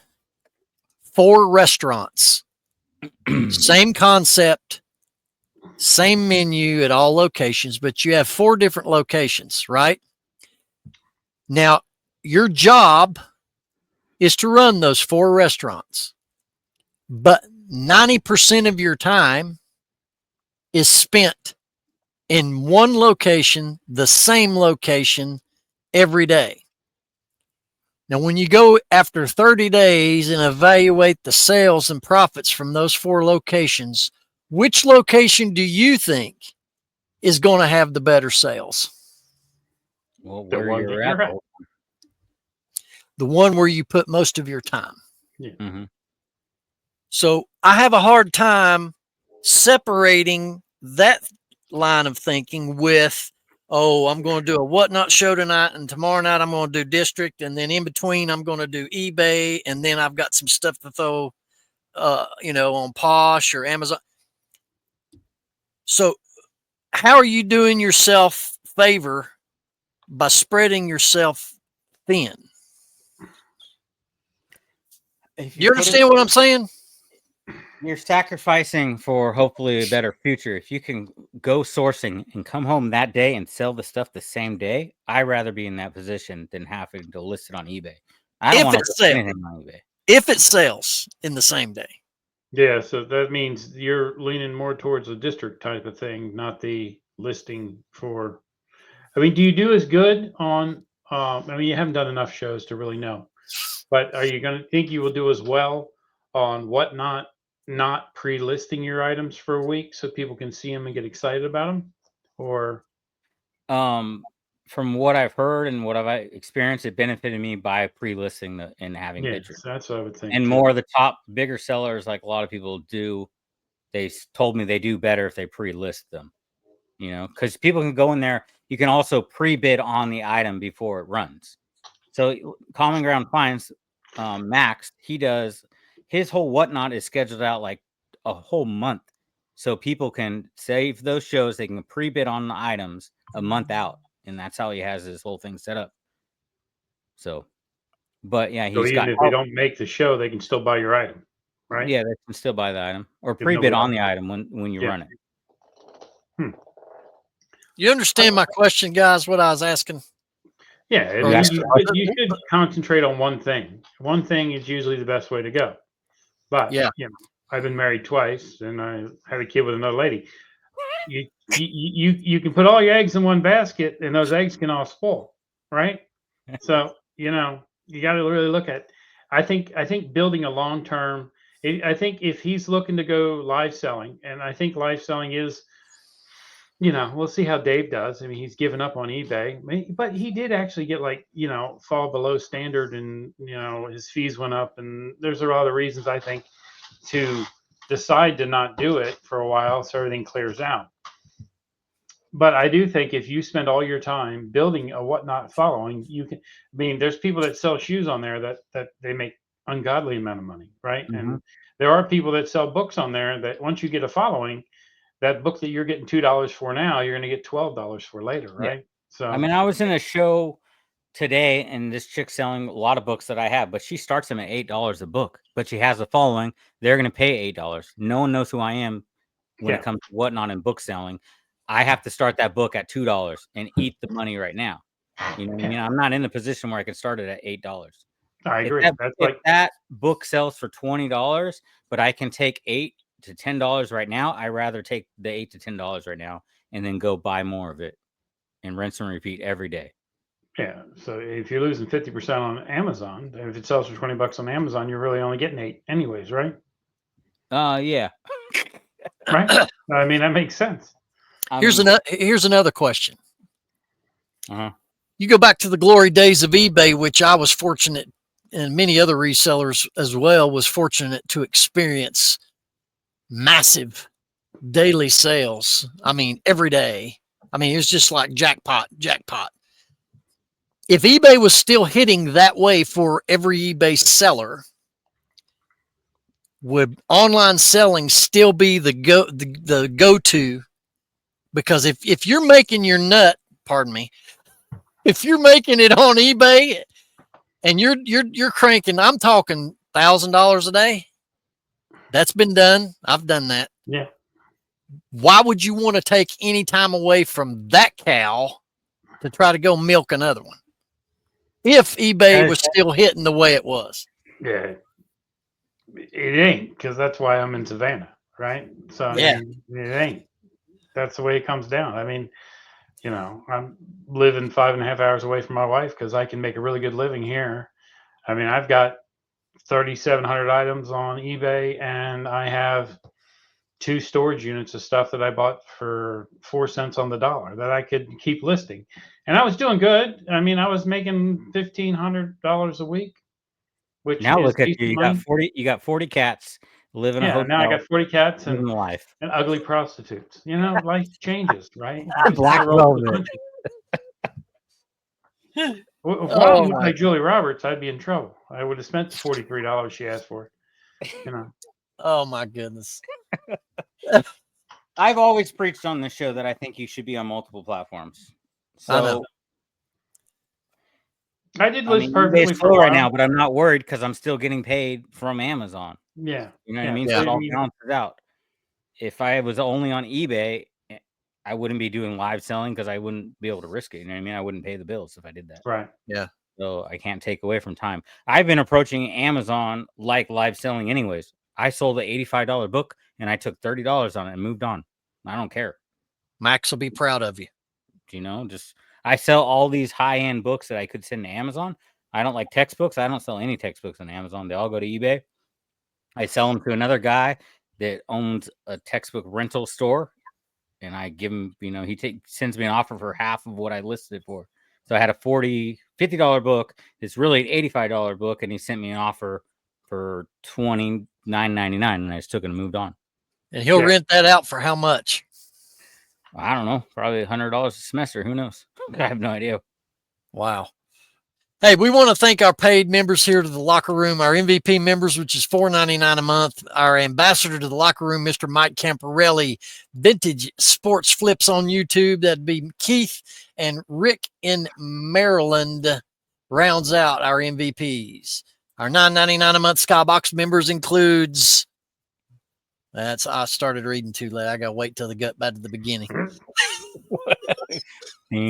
4 restaurants, same concept, same menu at all locations, but you have 4 different locations, right? Now, your job is to run those 4 restaurants, but 90% of your time is spent in one location, the same location every day. Now, when you go after 30 days and evaluate the sales and profits from those 4 locations, which location do you think is going to have the better sales? Well, where you're at. The one where you put most of your time. Yeah. Mm-hmm. So I have a hard time separating that line of thinking with, oh, I'm going to do a Whatnot show tonight, and tomorrow night I'm going to do District, and then in between I'm going to do eBay, and then I've got some stuff to throw, on Posh or Amazon. So how are you doing yourself favor by spreading yourself thin? You understand what I'm saying? You're sacrificing for hopefully a better future. If you can go sourcing and come home that day and sell the stuff the same day, I'd rather be in that position than having to list it on eBay. I don't want to put anything on eBay. If it sells in the same day. Yeah, so that means you're leaning more towards the district type of thing, not the listing for. I mean, do you do as good on? I mean, you haven't done enough shows to really know, but are you going to think you will do as well on Whatnot, not pre-listing your items for a week so people can see them and get excited about them, or? from what I've heard and what I've experienced, it benefited me by pre-listing and having pictures. Yes, that's what I would think. And too. more of the top bigger sellers, like a lot of people do, they told me they do better if they pre-list them. You know, because people can go in there. You can also pre-bid on the item before it runs. So Common Ground Finds, Max, he does his whole whatnot is scheduled out like a whole month, so people can save those shows. They can pre-bid on the items a month out, and that's how he has his whole thing set up. So, but yeah, So he's even got if they don't make the show, they can still buy your item, right? Yeah, they can still buy the item or There's no pre-bid way on to- the item when you Yeah. run it. You understand my question, guys? What I was asking? Yeah, I You mean, asked you should concentrate on one thing. One thing is usually the best way to go. But Yeah. you know, I've been married twice, and I had a kid with another lady. You can put all your eggs in one basket, and those eggs can all spoil, right? So you know you got to really look at. I think building a long term. I think if he's looking to go live selling, and I think live selling is, you know, we'll see how Dave does. I mean, he's given up on eBay, but he did actually get like, you know, fall below standard, and you know his fees went up, and there's a lot of reasons I think to decide to not do it for a while so everything clears out. But I do think if you spend all your time building a whatnot following, you can. I mean, there's people that sell shoes on there that they make ungodly amount of money, right? Mhm. And there are people that sell books on there that once you get a following, that book that you're getting $2 for now, you're going to get $12 for later, Yeah. right? So I mean, I was in a show today, and this chick's selling a lot of books that I have, but she starts them at $8 a book. But she has a following; they're going to pay $8. No one knows who I am when Yeah. it comes to whatnot and book selling. I have to start that book at $2 and eat the money right now. You know what I mean? I'm not in a position where I can start it at $8. I If agree. that, That's if like, that book sells for $20, but I can take $8 to $10 right now, I rather take the $8 to $10 right now and then go buy more of it and rinse and repeat every day. yeah. So if you're losing 50% on Amazon, and if it sells for $20 on Amazon, you're really only getting 8 anyways, right? Yeah. Right. I mean, that makes sense. Here's another question. Uh-huh. You go back to the glory days of eBay, which I was fortunate, and many other resellers as well, was fortunate to experience massive daily sales. I mean, every day. I mean, it was just like jackpot. If eBay was still hitting that way for every eBay seller, would online selling still be the go-to? Because if you're making your nut, pardon me, if you're making it on eBay and you're cranking, I'm talking $1,000 a day. That's been done. I've done that. Yeah. Why would you want to take any time away from that cow to try to go milk another one? If eBay was still hitting the way it was. Yeah. It ain't, because that's why I'm in Savannah, right? So I Yeah. mean, it ain't. That's the way it comes down. I mean, you know, I'm living 5.5 hours away from my wife because I can make a really good living here. I mean, I've got 3,700 items on eBay, and I have 2 storage units of stuff that I bought for 4 cents on the dollar that I could keep listing. And I was doing good. I mean, I was making $1,500 a week, which Now is look at you. decent You money. got 40. You got 40 cats. Live in a Yeah, hotel. now I got 40 cats living and life. ugly prostitutes. You know, life changes, right? Black velvet. Well, if Oh, Mom looked my like Julie Roberts, I'd be in trouble. I would have spent the $43 she asked for. You know, Oh my goodness. I've always preached on this show that I think you should be on multiple platforms. I know. So I did I list mean, perfectly eBay's for a slow while. right now, but I'm not worried because I'm still getting paid from Amazon. Yeah, You know what I yeah, mean? so So it I all mean- balances out. If I was only on eBay, I wouldn't be doing live selling because I wouldn't be able to risk it. You know what I mean? I wouldn't pay the bills if I did that. right. So I can't take away from time. I've been approaching Amazon like live selling anyways. I sold an $85 book and I took $30 on it and moved on. I don't care. Max will be proud of you. You know, just I sell all these high-end books that I could send to Amazon. I don't like textbooks. I don't sell any textbooks on Amazon. They all go to eBay. I sell them to another guy that owns a textbook rental store, and I give him, you know, he sends me an offer for half of what I listed it for. So I had a $50 book. It's really an $85 book, and he sent me an offer for $29.99, and I just took it and moved on. And he'll rent that out for how much? I don't know, probably $100 a semester. Who knows? I have no idea. Wow. Hey, we want to thank our paid members here to the locker room, our MVP members, which is $4.99 a month, our ambassador to the locker room, Mr. Mike Camparelli, Vintage Sports Flips on YouTube. That'd be Keith, and Rick in Maryland rounds out our MVPs. Our $9.99 a month Skybox members includes, I started reading too late. I got to wait till they got back to the beginning.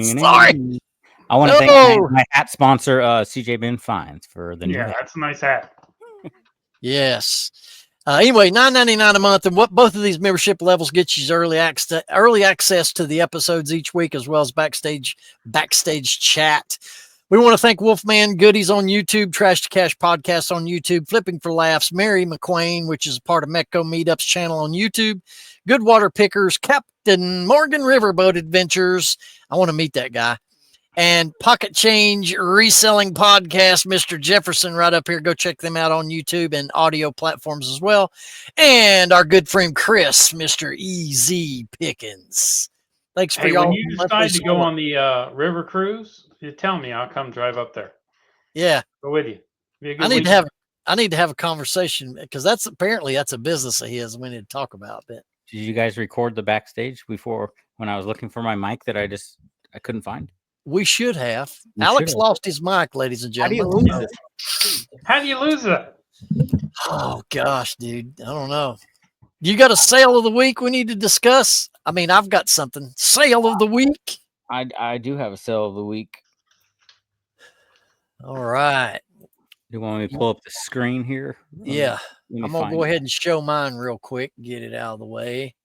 Sorry. I want to thank my hat sponsor, cjbenzfinds, for the new hat. That's a nice hat. Yes. Anyway, $9.99 a month, and what both of these membership levels get you is early access to the episodes each week, as well as backstage chat. We want to thank Wolfman Goodies on YouTube, Trash to Cash Podcast on YouTube, Flipping for Laughs, Mary McQueen, which is a part of Mecco Meetups channel on YouTube, Good Water Pickers, Captain Morgan Riverboat Adventures. I want to meet that guy. And Pocket Change Reselling Podcast, Mr. Jefferson, right up here. Go check them out on YouTube and audio platforms as well. And our good friend Chris, Mr. EZ Pickens. Thanks for y'all. When you decide to go on the river cruise, you tell me. I'll come drive up there. Yeah, go with you. I need to have a conversation, because that's a business of his we need to talk about. But did you guys record the backstage before, when I was looking for my mic that I couldn't find? We should have. Alex lost his mic, ladies and gentlemen. How do you lose it? Oh gosh, dude, I don't know. You got a sale of the week we need to discuss? I mean, I've got something. Sale of the week. I do have a sale of the week. All right. Do you want me to pull up the screen here? Yeah. I'm going to go ahead and show mine real quick, get it out of the way.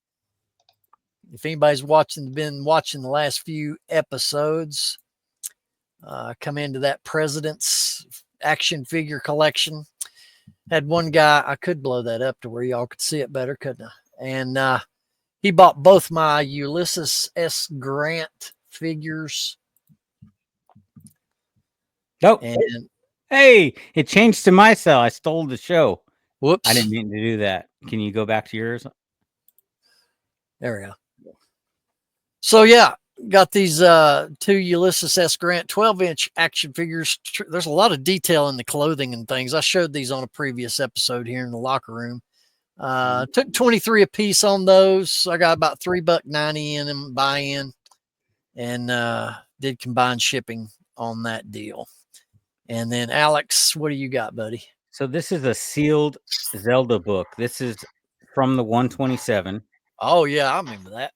If anybody's been watching the last few episodes, come into that President's action figure collection. Had one guy, I could blow that up to where y'all could see it better, couldn't I? And he bought both my Ulysses S. Grant figures. Nope. And hey, it changed to my cell. I stole the show. Whoops. I didn't mean to do that. Can you go back to yours? There we go. So yeah, got these two Ulysses S. Grant 12-inch action figures. There's a lot of detail in the clothing and things. I showed these on a previous episode here in the locker room. Took 23 a piece on those. I got about $3.90 in them buy-in, and did combined shipping on that deal. And then Alex, what do you got, buddy? So this is a sealed Zelda book. This is from the 127. Oh yeah, I remember that.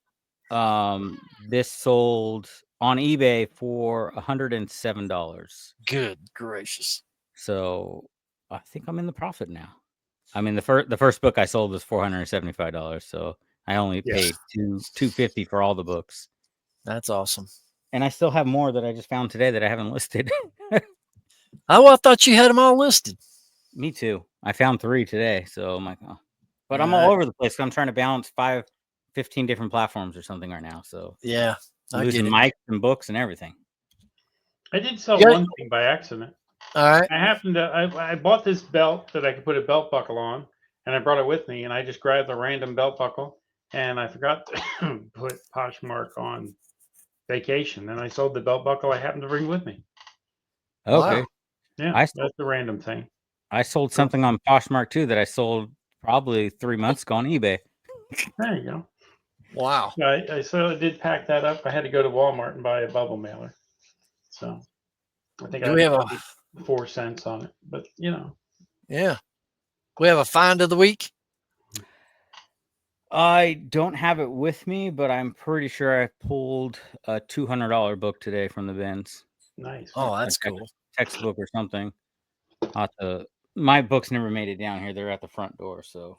This sold on eBay for $107. Good gracious. So I think I'm in the profit now. I mean, the first book I sold was $475. So I only paid $250 for all the books. That's awesome. And I still have more that I just found today that I haven't listed. Oh, I thought you had them all listed. Me too. I found 3 today. So I'm like, oh. But I'm all over the place. I'm trying to balance 15 different platforms or something right now. So yeah, I'm losing mics and books and everything. I did sell one thing by accident. All right. I bought this belt that I could put a belt buckle on, and I brought it with me, and I just grabbed a random belt buckle, and I forgot to put Poshmark on vacation, and I sold the belt buckle I happened to bring with me. Okay. Wow. Yeah, that's the random thing. I sold something on Poshmark too that I sold probably 3 months ago on eBay. There you go. Wow. I sort of did pack that up. I had to go to Walmart and buy a bubble mailer. So I think we have 4 cents on it, but you know. Yeah. We have a find of the week. I don't have it with me, but I'm pretty sure I pulled a $200 book today from the bins. Nice. Oh, that's cool. Textbook or something. My books never made it down here. They're at the front door, so.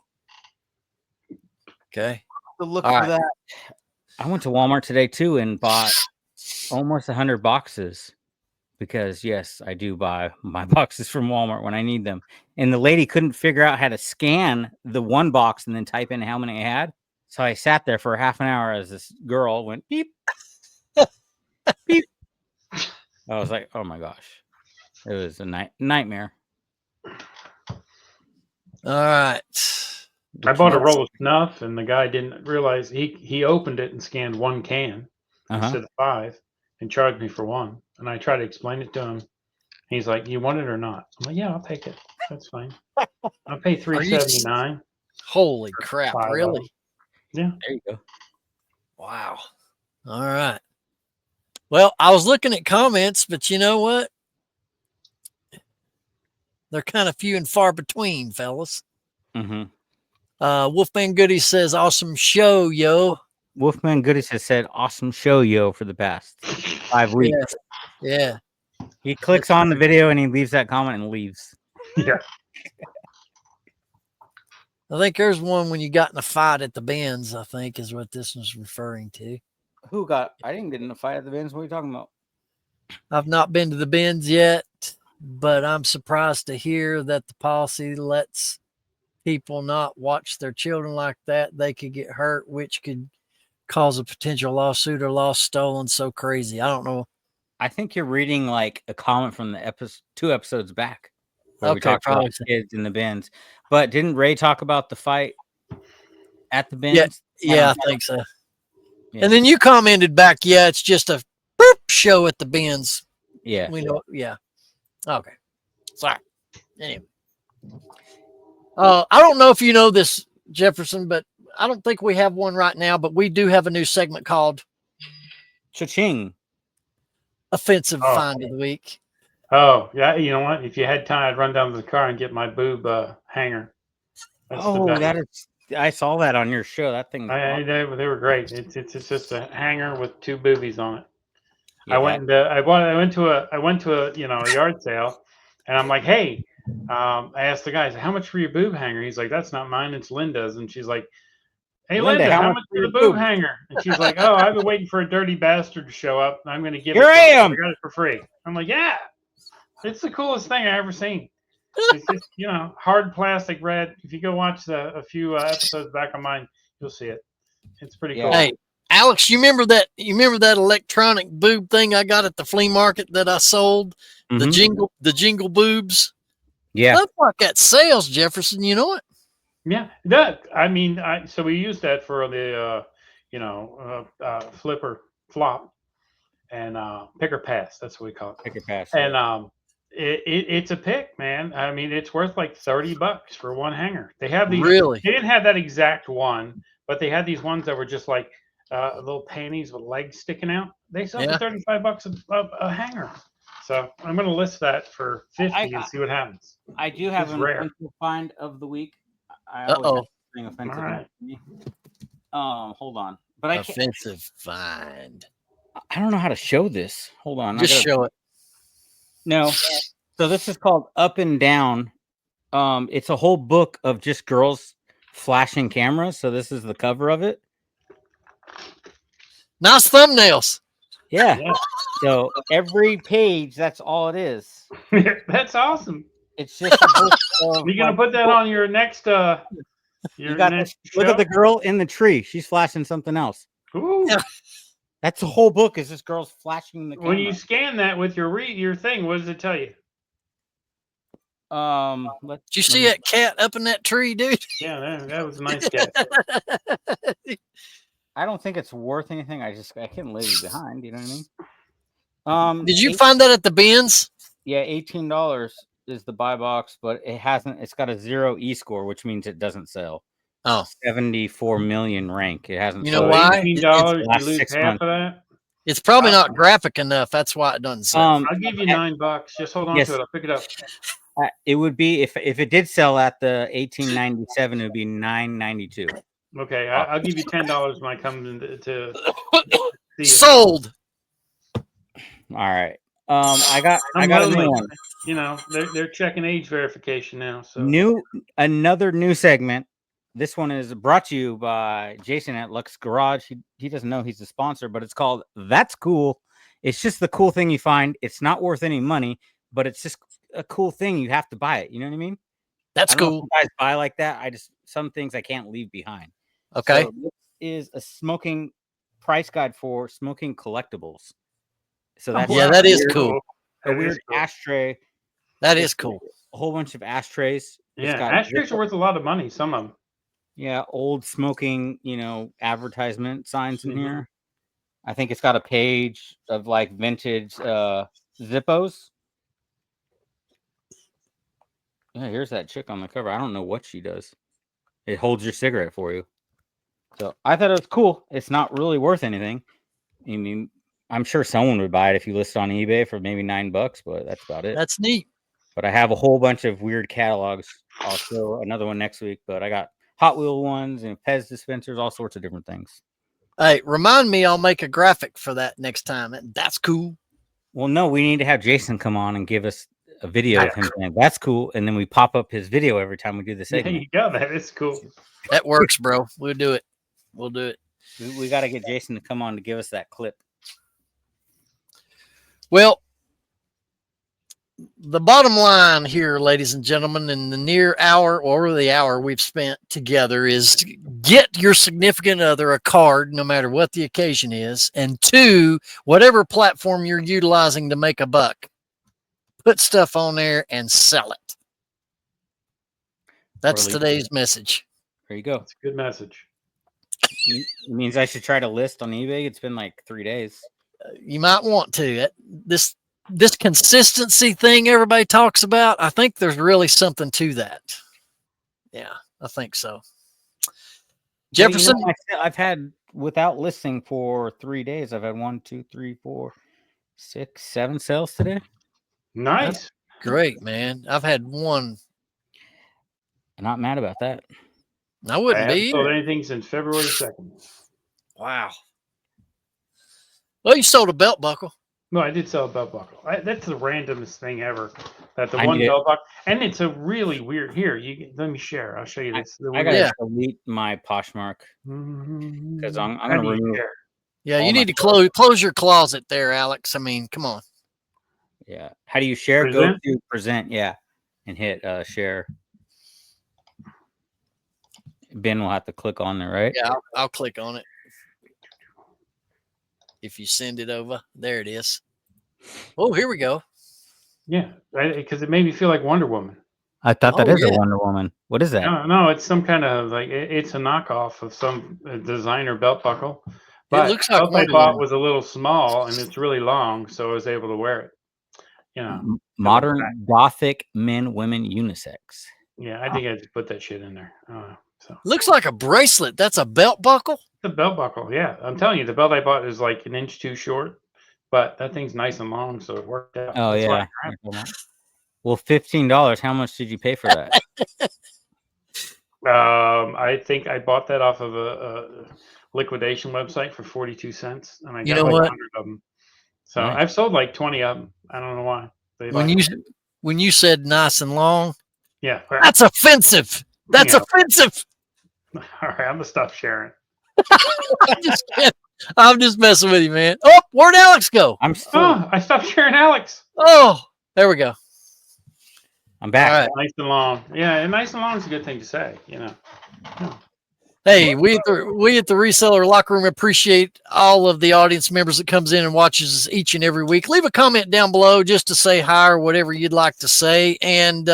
Okay. So look for that. I went to Walmart today too and bought almost 100 boxes because yes, I do buy my boxes from Walmart when I need them. And the lady couldn't figure out how to scan the one box and then type in how many I had. So I sat there for half an hour as this girl went beep, beep, I was like, oh my gosh, it was a nightmare. All right. I bought a roll of snuff, and the guy didn't realize he opened it and scanned one can instead of 5, and charged me for one. And I tried to explain it to him. He's like, "You want it or not?" I'm like, "Yeah, I'll take it. That's fine. I'll pay $3.79." Holy crap! 5 of Really? them. Yeah. There you go. Wow. All right. Well, I was looking at comments, but you know what? They're kind of few and far between, fellas. Mm-hmm. Wolfman Goody says, "Awesome show, yo." Wolfman Goodies has said, "Awesome show, yo," for the past 5 weeks. Yeah. He clicks on the video and he leaves that comment and leaves. Yeah. I think there's one when you got in a fight at the Benz, I think is what this was referring to. Who got? I didn't get in a fight at the Benz. What are you talking about? I've not been to the Benz yet, but I'm surprised to hear that the policy lets people not watch their children like that. They could get hurt, which could cause a potential lawsuit or lost stolen. So crazy. I don't know. I think you're reading like a comment from the 2 episodes back where we Okay, talked about probably. kids in the Benz. But didn't Ray talk about the fight at the Benz? Yeah, yeah, I think so. Yeah. And then you commented back, yeah, it's just a boop show at the Benz. Yeah. We know, yeah. Okay. Sorry. Anyway. I don't know if you know this, Jefferson, but I don't think we have one right now, but we do have a new segment called Cha-ching. Offensive Find of the Week. Oh, yeah. You know what? If you had time, I'd run down to the car and get my boob hanger. That's the best. That is. I saw that on your show. That thing. They were great. It's just a hanger with 2 boobies on it. Yeah, I went to a a yard sale, and I'm like, hey, I asked the guy, how much for your boob hanger? He's like, that's not mine, it's Linda's. And she's like, hey, Linda, how much for the boob hanger? And she's like, oh, I've been waiting for a dirty bastard to show up, and I'm going to give Here it. I am. I got it for free. I'm like, yeah, it's the coolest thing I ever seen. It's just hard plastic red. If you go watch a few episodes back on mine, you'll see it. It's pretty cool. Hey, Alex, you remember that electronic boob thing I got at the flea market that I sold? Mm-hmm. The jingle boobs. Yeah. That's like that sales, Jefferson. You know it? Yeah, so we used that for the flipper flop and picker pass. That's what we call it. Picker pass. And it's a pick, man. I mean, it's worth like $30 for one hanger. They have these. Really? They didn't have that exact one, but they had these ones that were just like little panties with legs sticking out. They sell for $35 a hanger. So I'm going to list that for $50 and see what happens. I do have an offensive find of the week. I always bring offensive. All right. Hold on, but I can't. Offensive find. I don't know how to show this. Hold on. Just show it. No. So this is called Up and Down. It's a whole book of just girls flashing cameras. So this is the cover of it. Nice thumbnails. Yeah. So every page, that's all it is. That's awesome. It's just a book of, you're gonna put that on your next you got this, look at the girl in the tree. She's flashing something else. Ooh. That's the whole book is just girls flashing the camera. When you scan that with your thing, what does it tell you? Did you see that cat up in that tree, dude? Yeah, that was a nice cat. I don't think it's worth anything. I can't leave it behind. You know what I mean? Did you find that at the bins? Yeah, $18 is the buy box, but it's got a 0 e-score, which means it doesn't sell. Oh, 74 million rank. It hasn't. You know why? $18, you lose half of that. It's probably not graphic enough. That's why it doesn't sell. I'll give you $9. Just hold on to it. I'll pick it up. It would be if it did sell at the 1897, it would be $9.92. Okay, I'll give you $10 when I come to see sold. All right. I got a new one. You know, they're checking age verification now. So another new segment. This one is brought to you by Jason at Lux Garage. He doesn't know he's a sponsor, but it's called That's Cool. It's just the cool thing you find. It's not worth any money, but it's just a cool thing. You have to buy it. You know what I mean? That's cool. You guys buy like that. Some things I can't leave behind. Okay. So this is a smoking price guide for smoking collectibles. So that's Yeah, that is cool. A weird ashtray. That is cool. A whole bunch of ashtrays. Yeah, ashtrays are worth a lot of money. Some of them. Yeah, old smoking, advertisement signs in Mhm. here. I think it's got a page of like vintage Zippos. Yeah, here's that chick on the cover. I don't know what she does. It holds your cigarette for you. So I thought it was cool. It's not really worth anything. I mean, I'm sure someone would buy it if you list on eBay for maybe $9, but that's about it. That's neat. But I have a whole bunch of weird catalogs. I'll show another one next week. But I got Hot Wheel ones and Pez dispensers, all sorts of different things. Hey, remind me, I'll make a graphic for that next time. That's cool. Well, no, we need to have Jason come on and give us a video of him saying that's cool, and then we pop up his video every time we do the segment. There you go. That is cool. That works, bro. We'll do it. We'll do it. We got to get Jason to come on to give us that clip. Well, the bottom line here, ladies and gentlemen, in the near hour or the hour we've spent together is get your significant other a card, no matter what the occasion is. And 2, whatever platform you're utilizing to make a buck, put stuff on there and sell it. That's today's message. There you go. That's a good message. It means I should try to list on eBay. It's been like 3 days. You might want to. This consistency thing everybody talks about, I think there's really something to that. Yeah, I think so. Jefferson, I've had, without listing for 3 days, I've had 1, 2, 3, 4, 6, 7 sales today. Nice. That's great, man. I've had 1. I'm not mad about that. I wouldn't be. I haven't sold anything since February 2nd. Wow. Well, you sold a belt buckle. No, I did sell a belt buckle. That's the randomest thing ever. That the one belt buckle, and it's a really weird. Here, let me share. I'll show you this. I gotta delete my Poshmark because I'm gonna remove. Yeah, you need to close your closet there, Alex. I mean, come on. Yeah. How do you share? Present? Go to present. Yeah, and hit share. Ben will have to click on there, right? Yeah, I'll click on it. If you send it over, there it is. Oh, here we go. Yeah, because it made me feel like Wonder Woman. I thought that is a Wonder Woman. What is that? No, it's some kind of like it's a knockoff of some designer belt buckle. But it looks like the belt I bought was a little small and it's really long, so I was able to wear it. Modern Gothic men, women, unisex. Yeah, I think I just put that shit in there. So looks like a bracelet. That's a belt buckle. The belt buckle, yeah. I'm telling you, the belt I bought is like an inch too short, but that thing's nice and long, so it worked out. Oh, yeah. Well, $15. How much did you pay for that? I think I bought that off of a liquidation website for 42 cents, and I got like 100 of them. So nice. I've sold like 20 of them. I don't know why. When you said nice and long, yeah, that's offensive. That's offensive. All right, I'm gonna stop sharing. I'm just messing with you, man. Oh, where'd Alex go? I stopped sharing Alex. Oh, there we go. I'm back. Right. Nice and long. Yeah, and nice and long is a good thing to say, Yeah. Hey, we at the Reseller Locker Room appreciate all of the audience members that comes in and watches us each and every week. Leave a comment down below just to say hi or whatever you'd like to say. And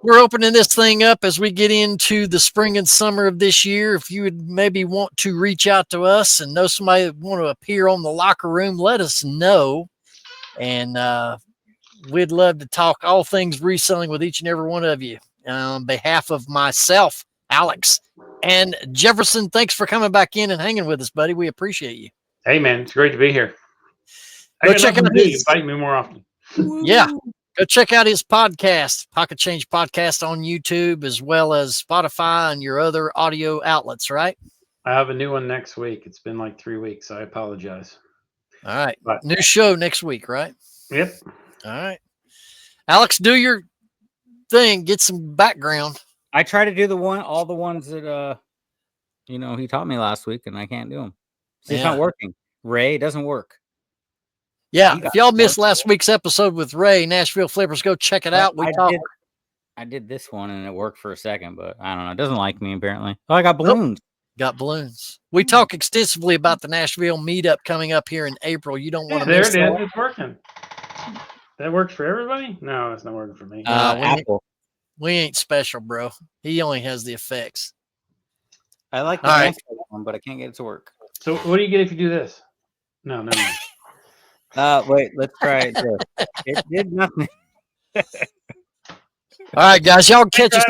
we're opening this thing up as we get into the spring and summer of this year. If you would maybe want to reach out to us and know somebody that want to appear on the locker room, let us know. And we'd love to talk all things reselling with each and every one of you. On behalf of myself, Alex, and Jefferson, thanks for coming back in and hanging with us, buddy. We appreciate you. Hey, man, it's great to be here. Go check out invite me more often. Yeah. Go check out his podcast, Pocket Change Podcast, on YouTube, as well as Spotify and your other audio outlets, right? I have a new one next week. It's been like 3 weeks. So I apologize. All right. New show next week, right? Yep. All right. Alex, do your thing. Get some background. I try to do all the ones that, he taught me last week, and I can't do them. It's not working. Ray, it doesn't work. Yeah, if y'all missed last week's episode with Ray, Nashville Flippers, go check it out. I did this one, and it worked for a second, but I don't know. It doesn't like me, apparently. Oh, I got balloons. Got balloons. We talk extensively about the Nashville meetup coming up here in April. You don't want to There miss it is. that. It's working. That works for everybody? No, it's not working for me. Apple. We ain't special, bro. He only has the effects. I like the All right. Nashville one, but I can't get it to work. So what do you get if you do this? No, never mind. Wait, let's try it. It did nothing. All right, guys. Y'all catch us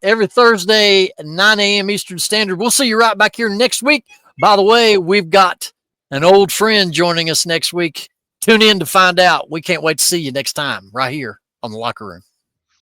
every Thursday at 9 a.m. Eastern Standard. We'll see you right back here next week. By the way, we've got an old friend joining us next week. Tune in to find out. We can't wait to see you next time right here on The Locker Room.